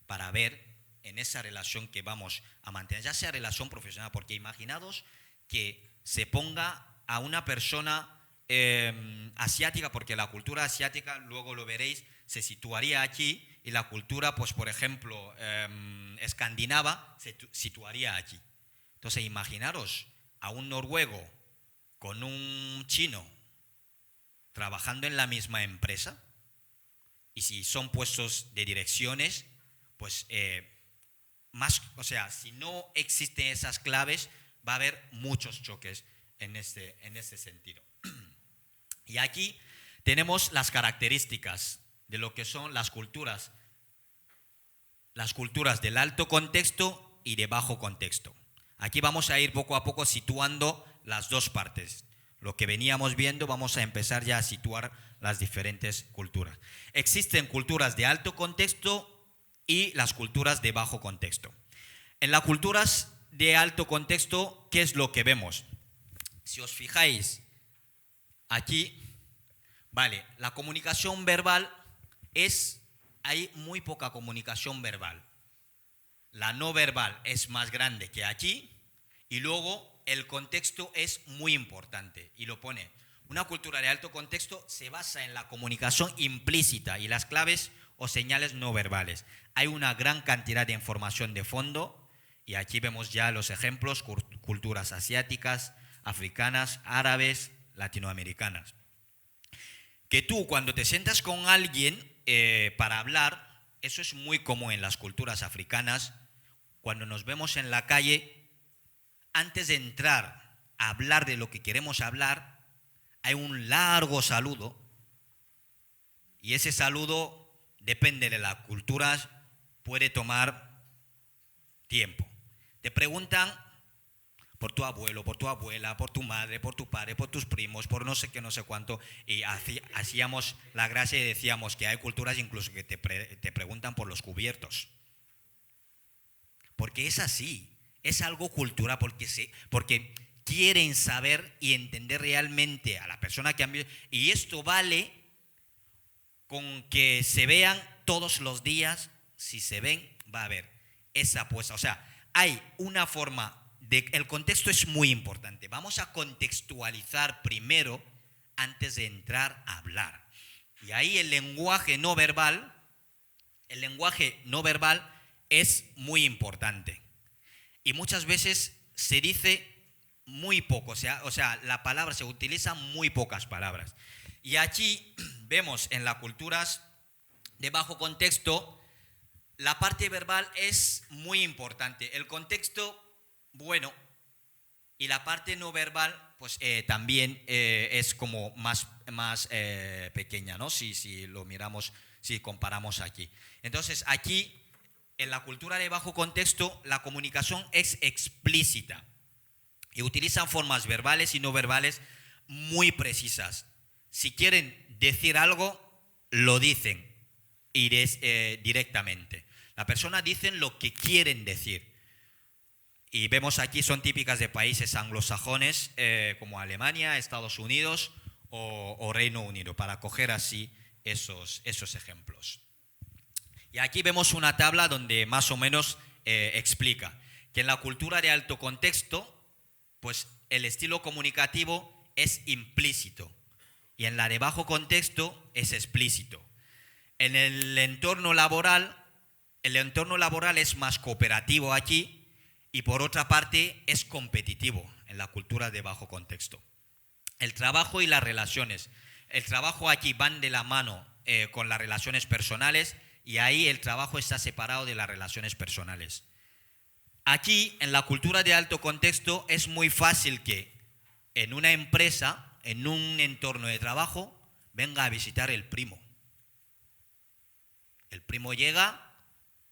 para ver en esa relación que vamos a mantener, ya sea relación profesional, porque imaginaos que se ponga a una persona asiática, porque la cultura asiática, luego lo veréis, se situaría aquí, y la cultura, pues por ejemplo, escandinava, se situaría aquí. Entonces, imaginaros a un noruego con un chino trabajando en la misma empresa, y si son puestos de direcciones, pues más, o sea, si no existen esas claves, va a haber muchos choques en este sentido. Y aquí tenemos las características de lo que son las culturas del alto contexto y de bajo contexto. Aquí vamos a ir poco a poco situando las dos partes. Lo que veníamos viendo, vamos a empezar ya a situar las diferentes culturas. Existen culturas de alto contexto y las culturas de bajo contexto. En las culturas de alto contexto, ¿qué es lo que vemos? Si os fijáis aquí, vale, la comunicación verbal hay muy poca comunicación verbal. La no verbal es más grande que aquí, y luego el contexto es muy importante, y lo pone. Una cultura de alto contexto se basa en la comunicación implícita y las claves o señales no verbales. Hay una gran cantidad de información de fondo, y aquí vemos ya los ejemplos: culturas asiáticas, africanas, árabes, latinoamericanas. Que tú, cuando te sientas con alguien para hablar, eso es muy común en las culturas africanas. Cuando nos vemos en la calle, antes de entrar a hablar de lo que queremos hablar, hay un largo saludo, y ese saludo, depende de las culturas, puede tomar tiempo. Te preguntan por tu abuelo, por tu abuela, por tu madre, por tu padre, por tus primos, por no sé qué, no sé cuánto, y hacíamos la gracia y decíamos que hay culturas incluso que te preguntan por los cubiertos. Porque es así, es algo cultural, porque quieren saber y entender realmente a la persona que han visto. Y esto vale con que se vean todos los días. Si se ven, va a haber esa apuesta. O sea, hay una forma el contexto es muy importante. Vamos a contextualizar primero antes de entrar a hablar. Y ahí el lenguaje no verbal es muy importante. Y muchas veces se dice muy poco, o sea, la palabra, se utilizan muy pocas palabras. Y aquí vemos en las culturas de bajo contexto, la parte verbal es muy importante. El contexto, bueno, y la parte no verbal, pues también es como más pequeña, ¿no? Si lo miramos, si comparamos aquí. Entonces, aquí, en la cultura de bajo contexto, la comunicación es explícita y utilizan formas verbales y no verbales muy precisas. Si quieren decir algo, lo dicen directamente. La persona dice lo que quieren decir. Y vemos aquí, son típicas de países anglosajones como Alemania, Estados Unidos o Reino Unido, para coger así esos ejemplos. Y aquí vemos una tabla donde más o menos explica que en la cultura de alto contexto, pues el estilo comunicativo es implícito, y en la de bajo contexto es explícito. En el entorno laboral es más cooperativo aquí, y por otra parte es competitivo en la cultura de bajo contexto. El trabajo y las relaciones. El trabajo aquí van de la mano con las relaciones personales, y ahí el trabajo está separado de las relaciones personales. Aquí, en la cultura de alto contexto, es muy fácil que en una empresa, en un entorno de trabajo, venga a visitar el primo. El primo llega,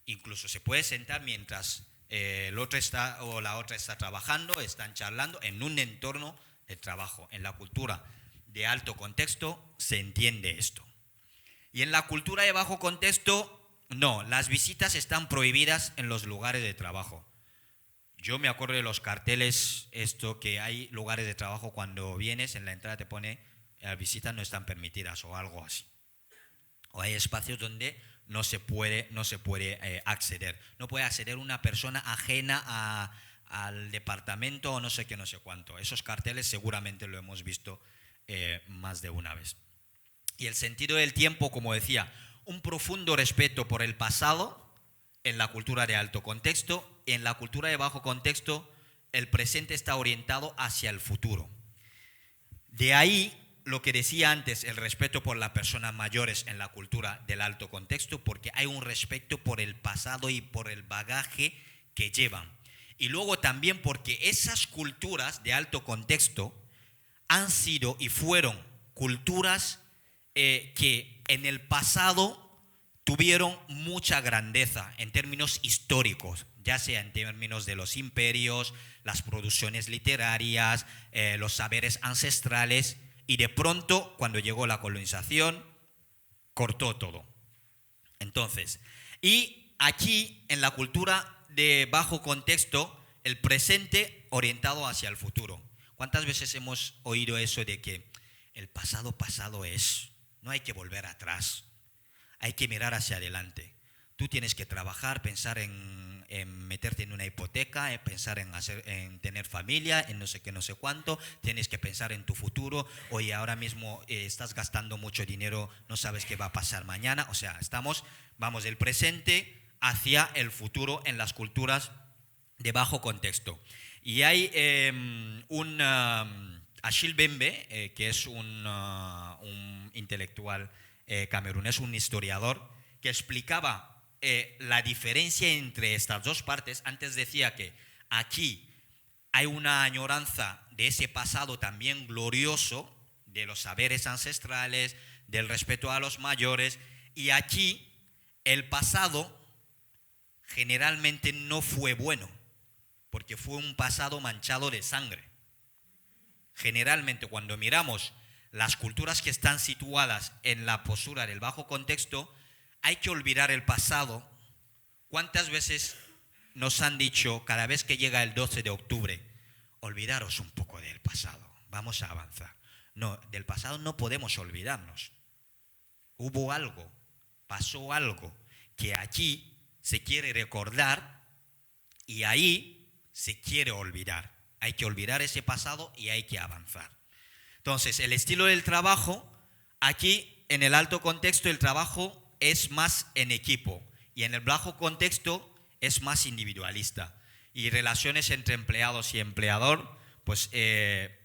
incluso se puede sentar mientras el otro está o la otra está trabajando, están charlando en un entorno de trabajo. En la cultura de alto contexto se entiende esto. Y en la cultura de bajo contexto, no, las visitas están prohibidas en los lugares de trabajo. Yo me acuerdo de los carteles, que hay lugares de trabajo, cuando vienes en la entrada te pone las visitas no están permitidas o algo así. O hay espacios donde no se puede acceder. No puede acceder una persona ajena al departamento o no sé qué, no sé cuánto. Esos carteles seguramente lo hemos visto más de una vez. Y el sentido del tiempo, como decía, un profundo respeto por el pasado en la cultura de alto contexto. En la cultura de bajo contexto, el presente está orientado hacia el futuro. De ahí lo que decía antes, el respeto por las personas mayores en la cultura del alto contexto, porque hay un respeto por el pasado y por el bagaje que llevan. Y luego también porque esas culturas de alto contexto han sido y fueron culturas que en el pasado tuvieron mucha grandeza en términos históricos, ya sea en términos de los imperios, las producciones literarias, los saberes ancestrales, y de pronto, cuando llegó la colonización, cortó todo. Entonces, y aquí en la cultura de bajo contexto, el presente orientado hacia el futuro. ¿Cuántas veces hemos oído eso de que el pasado es? No hay que volver atrás, hay que mirar hacia adelante. Tú tienes que trabajar, pensar en meterte en una hipoteca, pensar en tener familia, en no sé qué, no sé cuánto. Tienes que pensar en tu futuro. Oye, ahora mismo estás gastando mucho dinero, no sabes qué va a pasar mañana. O sea, vamos del presente hacia el futuro en las culturas de bajo contexto. Y hay Achille Mbembe, que es un intelectual camerunés, un historiador, que explicaba la diferencia entre estas dos partes. Antes decía que aquí hay una añoranza de ese pasado también glorioso, de los saberes ancestrales, del respeto a los mayores, y aquí el pasado generalmente no fue bueno, porque fue un pasado manchado de sangre. Generalmente cuando miramos las culturas que están situadas en la postura del bajo contexto, hay que olvidar el pasado. ¿Cuántas veces nos han dicho cada vez que llega el 12 de octubre, olvidaros un poco del pasado, vamos a avanzar? No, del pasado no podemos olvidarnos. Hubo algo, pasó algo que aquí se quiere recordar y ahí se quiere olvidar. Hay que olvidar ese pasado y hay que avanzar. Entonces, el estilo del trabajo, aquí en el alto contexto el trabajo es más en equipo y en el bajo contexto es más individualista. Y relaciones entre empleados y empleador, pues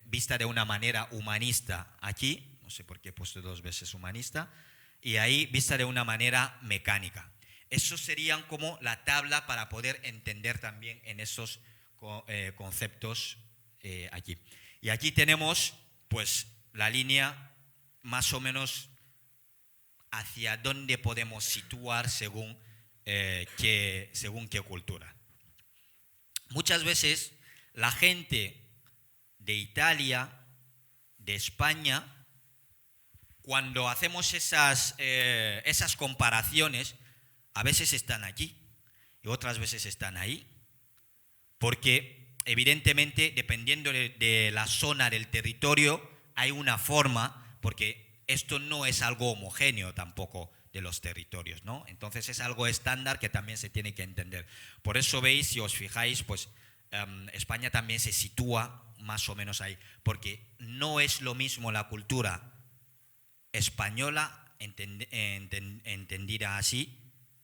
vista de una manera humanista aquí, no sé por qué he puesto 2 veces humanista, y ahí vista de una manera mecánica. Esos serían como la tabla para poder entender también en esos conceptos aquí. Y aquí tenemos pues la línea más o menos hacia dónde podemos situar según qué cultura. Muchas veces la gente de Italia, de España, cuando hacemos esas comparaciones, a veces están aquí y otras veces están ahí, porque evidentemente dependiendo de la zona del territorio hay una forma, porque esto no es algo homogéneo tampoco de los territorios, ¿no? Entonces es algo estándar que también se tiene que entender. Por eso veis, si os fijáis, pues España también se sitúa más o menos ahí, porque no es lo mismo la cultura española entendida así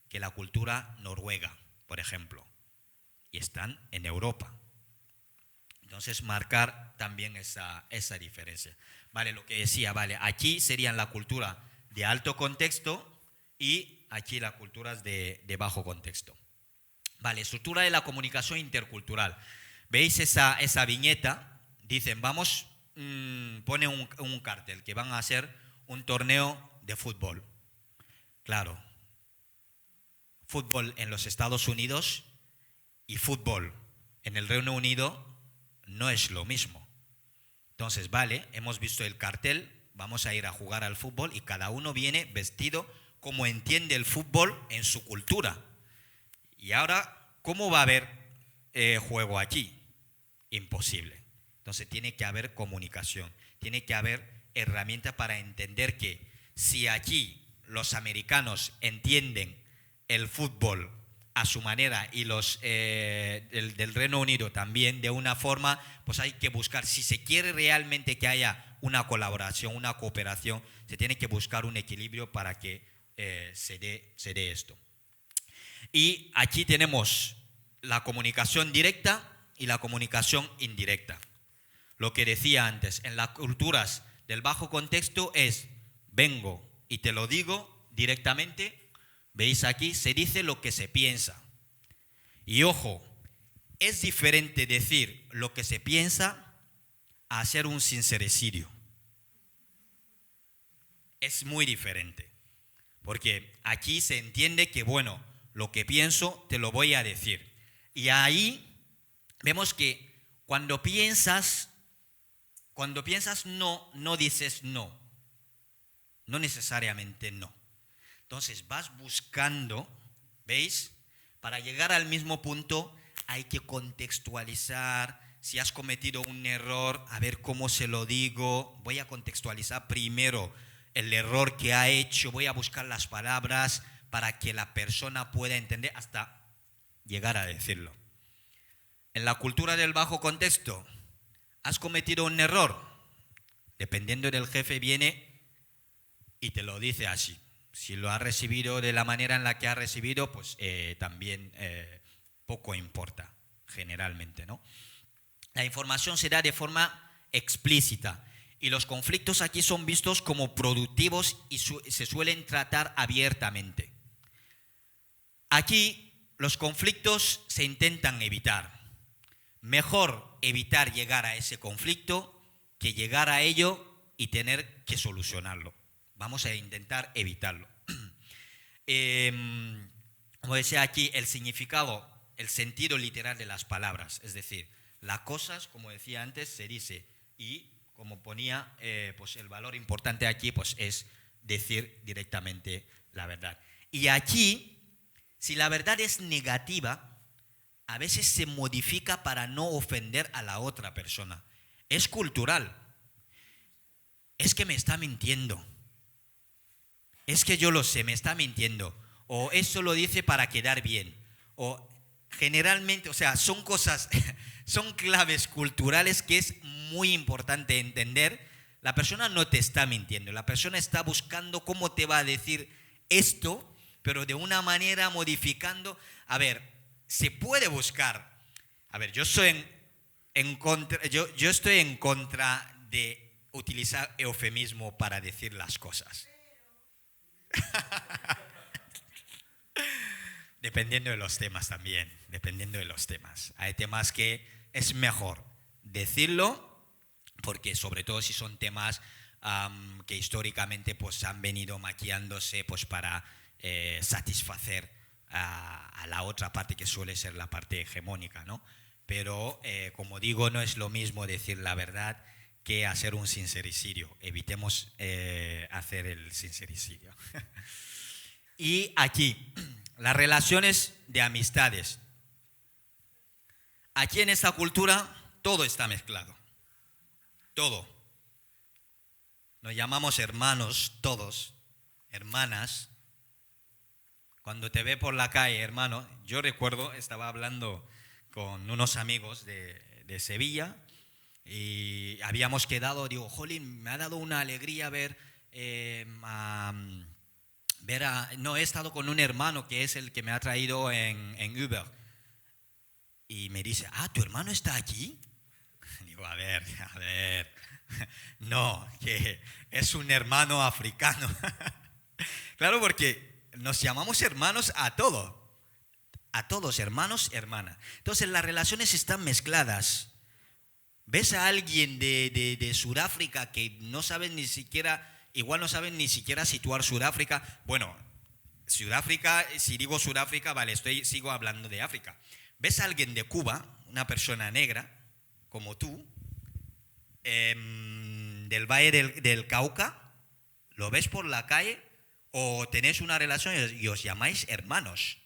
que la cultura noruega, por ejemplo, y están en Europa. Entonces marcar también esa diferencia. Vale, lo que decía, vale, aquí serían la cultura de alto contexto y aquí las culturas de bajo contexto. Vale, estructura de la comunicación intercultural. ¿Veis esa viñeta? Dicen, vamos, pone un cartel que van a hacer un torneo de fútbol. Claro, fútbol en los Estados Unidos y fútbol en el Reino Unido no es lo mismo. Entonces, vale, hemos visto el cartel, vamos a ir a jugar al fútbol y cada uno viene vestido como entiende el fútbol en su cultura. Y ahora, ¿cómo va a haber juego aquí? Imposible. Entonces tiene que haber comunicación, tiene que haber herramientas para entender que si aquí los americanos entienden el fútbol a su manera y los del Reino Unido también de una forma, pues hay que buscar, si se quiere realmente que haya una colaboración, una cooperación, se tiene que buscar un equilibrio para que se dé esto. Y aquí tenemos la comunicación directa y la comunicación indirecta. Lo que decía antes, en las culturas del bajo contexto es, vengo y te lo digo directamente, veis aquí, se dice lo que se piensa. Y ojo, es diferente decir lo que se piensa a hacer un sincericidio. Es muy diferente, porque aquí se entiende que, bueno, lo que pienso te lo voy a decir. Y ahí vemos que cuando piensas no dices no. No necesariamente no. Entonces vas buscando, ¿veis? Para llegar al mismo punto hay que contextualizar. Si has cometido un error, a ver cómo se lo digo. Voy a contextualizar primero el error que ha hecho. Voy a buscar las palabras para que la persona pueda entender hasta llegar a decirlo. En la cultura del bajo contexto, has cometido un error. Dependiendo del jefe viene y te lo dice así. Si lo ha recibido de la manera en la que ha recibido, pues también poco importa, generalmente, ¿no? La información se da de forma explícita y los conflictos aquí son vistos como productivos y se suelen tratar abiertamente. Aquí los conflictos se intentan evitar. Mejor evitar llegar a ese conflicto que llegar a ello y tener que solucionarlo. Vamos a intentar evitarlo. Como decía aquí, el significado, el sentido literal de las palabras, es decir, las cosas, como decía antes, se dice, y como ponía, pues el valor importante aquí pues es decir directamente la verdad. Y aquí, si la verdad es negativa, a veces se modifica para no ofender a la otra persona. Es cultural. Es que me está mintiendo. Es que yo lo sé, me está mintiendo. O eso lo dice para quedar bien. O generalmente, o sea, son cosas, son claves culturales que es muy importante entender. La persona no te está mintiendo. La persona está buscando cómo te va a decir esto, pero de una manera modificando. A ver, se puede buscar. A ver, yo estoy en contra de utilizar eufemismo para decir las cosas. Dependiendo de los temas también, dependiendo de los temas. Hay temas que es mejor decirlo, porque sobre todo si son temas que históricamente pues han venido maquillándose pues para satisfacer a la otra parte que suele ser la parte hegemónica, ¿no? Pero como digo, no es lo mismo decir la verdad que hacer un sincericidio. Evitemos hacer el sincericidio. Y aquí, las relaciones de amistades. Aquí en esta cultura todo está mezclado. Todo. Nos llamamos hermanos todos, hermanas. Cuando te ve por la calle, hermano, yo recuerdo, estaba hablando con unos amigos de Sevilla y habíamos quedado, digo, jolín, me ha dado una alegría ver no, he estado con un hermano que es el que me ha traído en Uber. Y me dice, ¿tu hermano está aquí? Digo, a ver, no, que es un hermano africano. Claro, porque nos llamamos hermanos a todos, hermanos, hermanas. Entonces las relaciones están mezcladas. Ves a alguien de Sudáfrica que no saben ni siquiera, igual no saben ni siquiera situar Sudáfrica. Bueno, Sudáfrica, si digo Sudáfrica, vale, sigo hablando de África. Ves a alguien de Cuba, una persona negra, como tú, del Valle del Cauca, lo ves por la calle o tenéis una relación y os llamáis hermanos.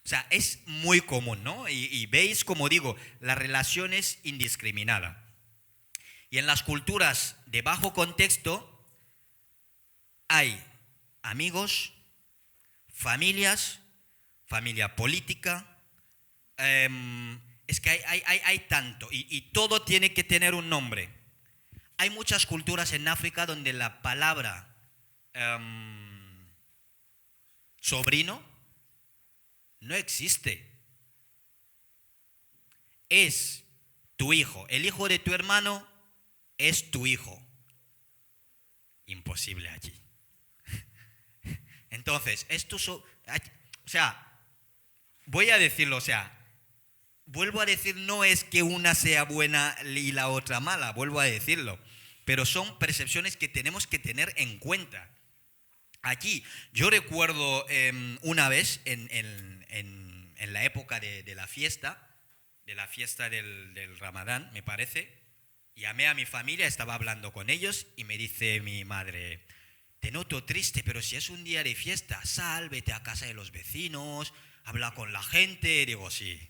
O sea, es muy común, ¿no? Y veis, como digo, la relación es indiscriminada. Y en las culturas de bajo contexto hay amigos, familias, familia política. Es que hay tanto y todo tiene que tener un nombre. hay muchas culturas en África donde la palabra sobrino no existe. Es tu hijo. El hijo de tu hermano es tu hijo. Imposible allí. Entonces, o sea, voy a decirlo, o sea, vuelvo a decir, no es que una sea buena y la otra mala, vuelvo a decirlo, pero son percepciones que tenemos que tener en cuenta. Aquí, yo recuerdo una vez en la época de la fiesta del Ramadán, me parece, llamé a mi familia, estaba hablando con ellos y me dice mi madre: te noto triste, pero si es un día de fiesta, sal, vete a casa de los vecinos, habla con la gente. Digo, sí.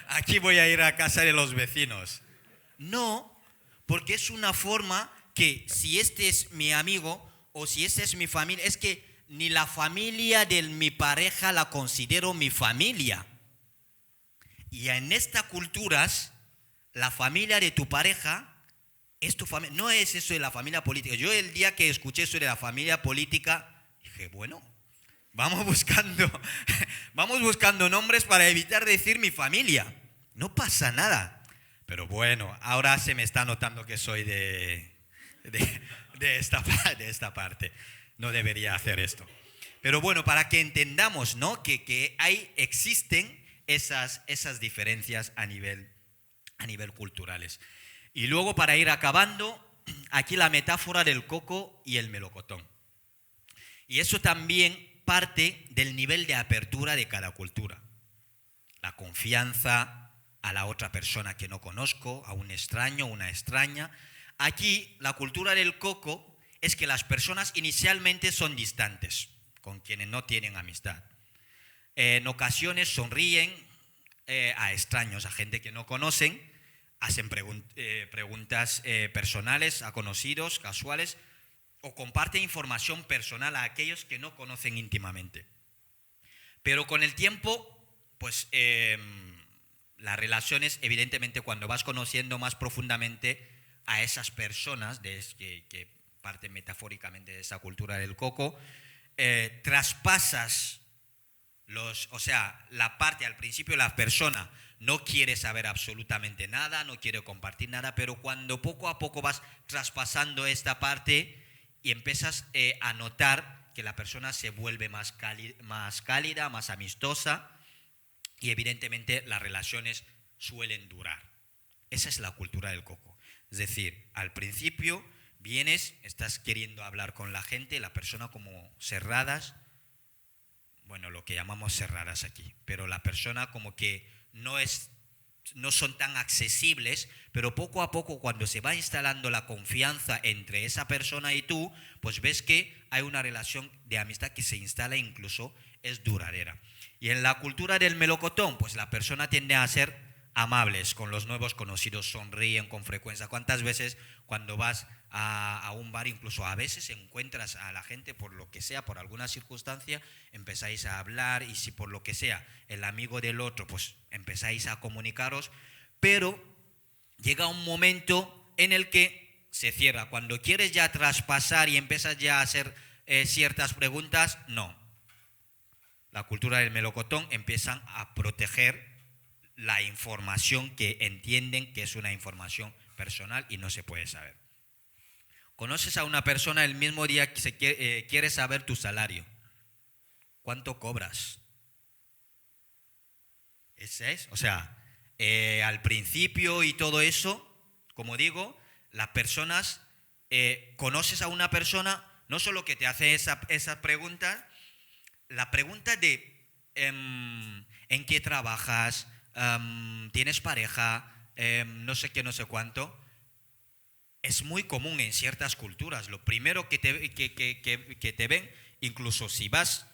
Aquí voy a ir a casa de los vecinos. No, porque es una forma que si este es mi amigo o si esta es mi familia, es que ni la familia de mi pareja la considero mi familia. Y en estas culturas, la familia de tu pareja es tu familia. No es eso de la familia política. Yo el día que escuché eso de la familia política, dije, bueno, vamos buscando nombres para evitar decir mi familia. No pasa nada. Pero bueno, ahora se me está notando que soy de esta parte. No debería hacer esto. Pero bueno, para que entendamos, ¿no?, que existen esas diferencias a nivel culturales. Y luego, para ir acabando, aquí la metáfora del coco y el melocotón. Y eso también parte del nivel de apertura de cada cultura. La confianza a la otra persona que no conozco, a un extraño, una extraña. Aquí, la cultura del coco es que las personas inicialmente son distantes, con quienes no tienen amistad. En ocasiones sonríen a extraños, a gente que no conocen, hacen preguntas personales a conocidos, casuales, o comparten información personal a aquellos que no conocen íntimamente. Pero con el tiempo, pues las relaciones, evidentemente, cuando vas conociendo más profundamente a esas personas que parten metafóricamente de esa cultura del coco, traspasas la parte al principio, la persona no quiere saber absolutamente nada, no quiere compartir nada, pero cuando poco a poco vas traspasando esta parte y empiezas a notar que la persona se vuelve más cálida, más amistosa, y evidentemente las relaciones suelen durar. Esa es la cultura del coco. Es decir, al principio vienes, estás queriendo hablar con la gente, la persona como cerradas, bueno, lo que llamamos cerradas aquí, pero la persona como que no son tan accesibles, pero poco a poco, cuando se va instalando la confianza entre esa persona y tú, pues ves que hay una relación de amistad que se instala e incluso es duradera. Y en la cultura del melocotón, pues la persona tiende a ser amables con los nuevos conocidos, sonríen con frecuencia. ¿Cuántas veces cuando vas a un bar, incluso a veces encuentras a la gente por lo que sea, por alguna circunstancia, empezáis a hablar, y si por lo que sea el amigo del otro, pues empezáis a comunicaros, pero llega un momento en el que se cierra. Cuando quieres ya traspasar y empiezas ya a hacer ciertas preguntas, no. La cultura del melocotón empiezan a proteger la información que entienden que es una información personal y no se puede saber. Conoces a una persona el mismo día que quiere saber tu salario. ¿Cuánto cobras? Ese es, al principio y todo eso, como digo, las personas, conoces a una persona, no solo que te hace esa pregunta, la pregunta de ¿en qué trabajas? ¿Tienes pareja? No sé qué, no sé cuánto. Es muy común en ciertas culturas. Lo primero que te ven, incluso si vas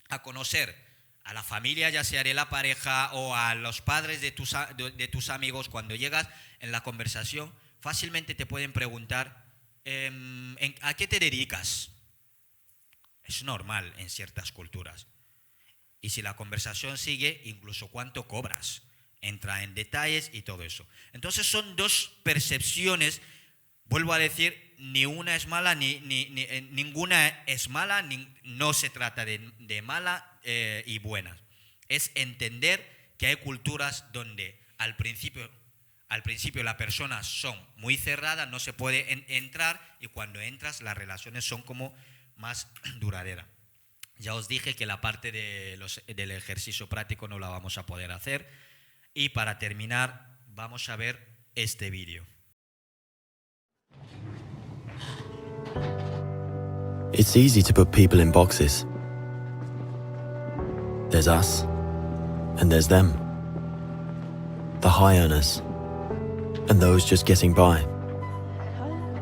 a conocer a la familia, ya sea de la pareja o a los padres de tus amigos, cuando llegas en la conversación, fácilmente te pueden preguntar ¿a qué te dedicas? Es normal en ciertas culturas. Y si la conversación sigue, incluso ¿cuánto cobras? entra en detalles y todo eso. Entonces son dos percepciones, vuelvo a decir, ni una es mala, ninguna es mala, no se trata de mala y buena. Es entender que hay culturas donde al principio las personas son muy cerradas, no se puede entrar, y cuando entras las relaciones son como más duraderas. Ya os dije que la parte del ejercicio práctico no la vamos a poder hacer, y para terminar vamos a ver este vídeo. It's easy to put people in boxes. There's us, and there's them. The high earners, and those just getting by.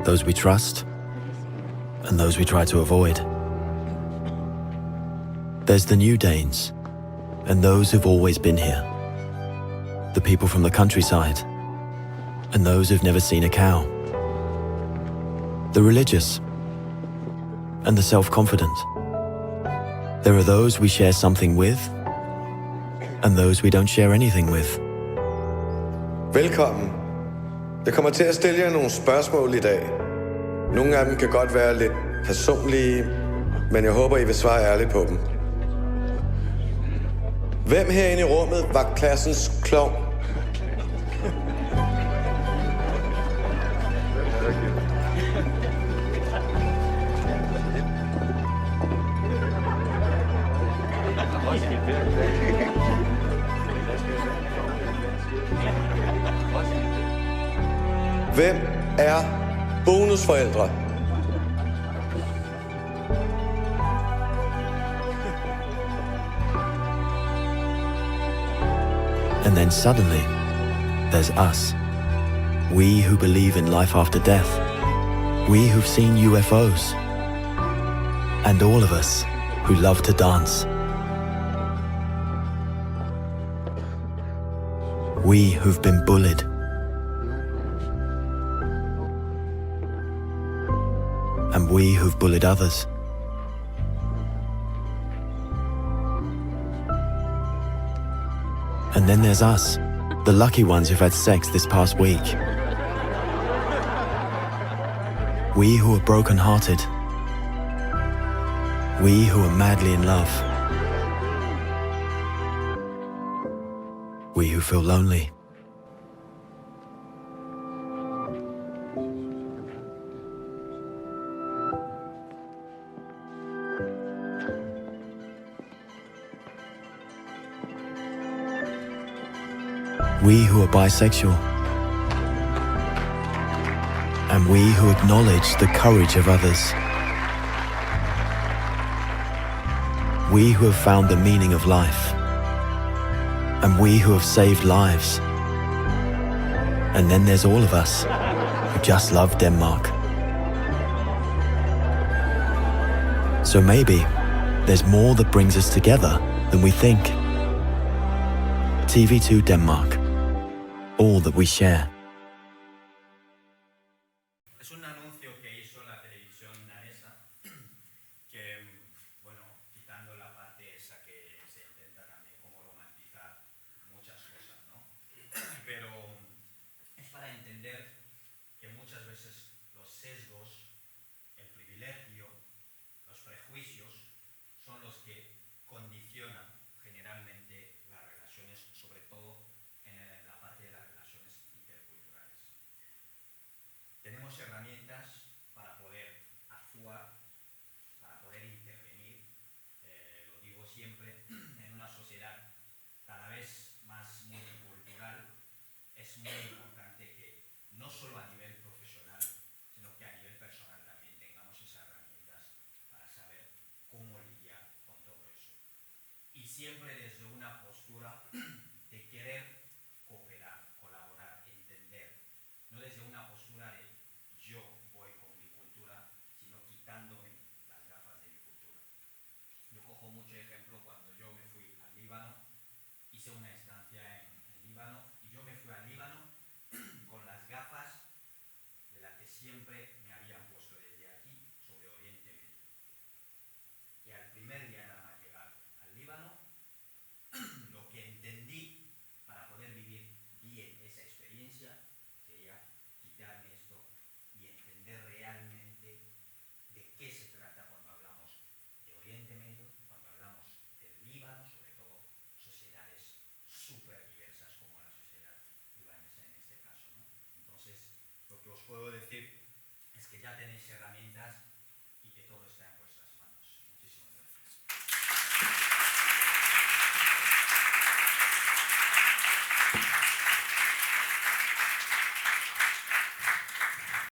Those we trust, and those we try to avoid. There's the new Danes, and those who've always been here. The people from the countryside, and those who've never seen a cow. The religious, and the self-confident. There are those we share something with, and those we don't share anything with. Velkommen. Jeg kommer til at stille jer nogle spørgsmål i dag. Nogle af dem kan godt være lidt personlige, men jeg håber, I vil svare ærligt på dem. Hvem herinde i rummet var klassens klovn? Hvem er bonusforældre? And then suddenly, there's us. We who believe in life after death. We who've seen UFOs. And all of us who love to dance. We who've been bullied. And we who've bullied others. And then there's us, the lucky ones who've had sex this past week. We who are broken-hearted. We who are madly in love. We who feel lonely. We who are bisexual. And we who acknowledge the courage of others. We who have found the meaning of life. And we who have saved lives. And then there's all of us who just love Denmark. So maybe there's more that brings us together than we think. TV2 Denmark. All that we share. Es un anuncio que hizo la televisión danesa que, bueno, quitando la parte esa que se intenta también como romantizar muchas cosas, ¿no? Pero es para entender que muchas veces los sesgos, el privilegio, los prejuicios son los que condicionan generalmente las relaciones, sobre todo en la parte de las relaciones interpersonales. ya tenéis herramientas y que todo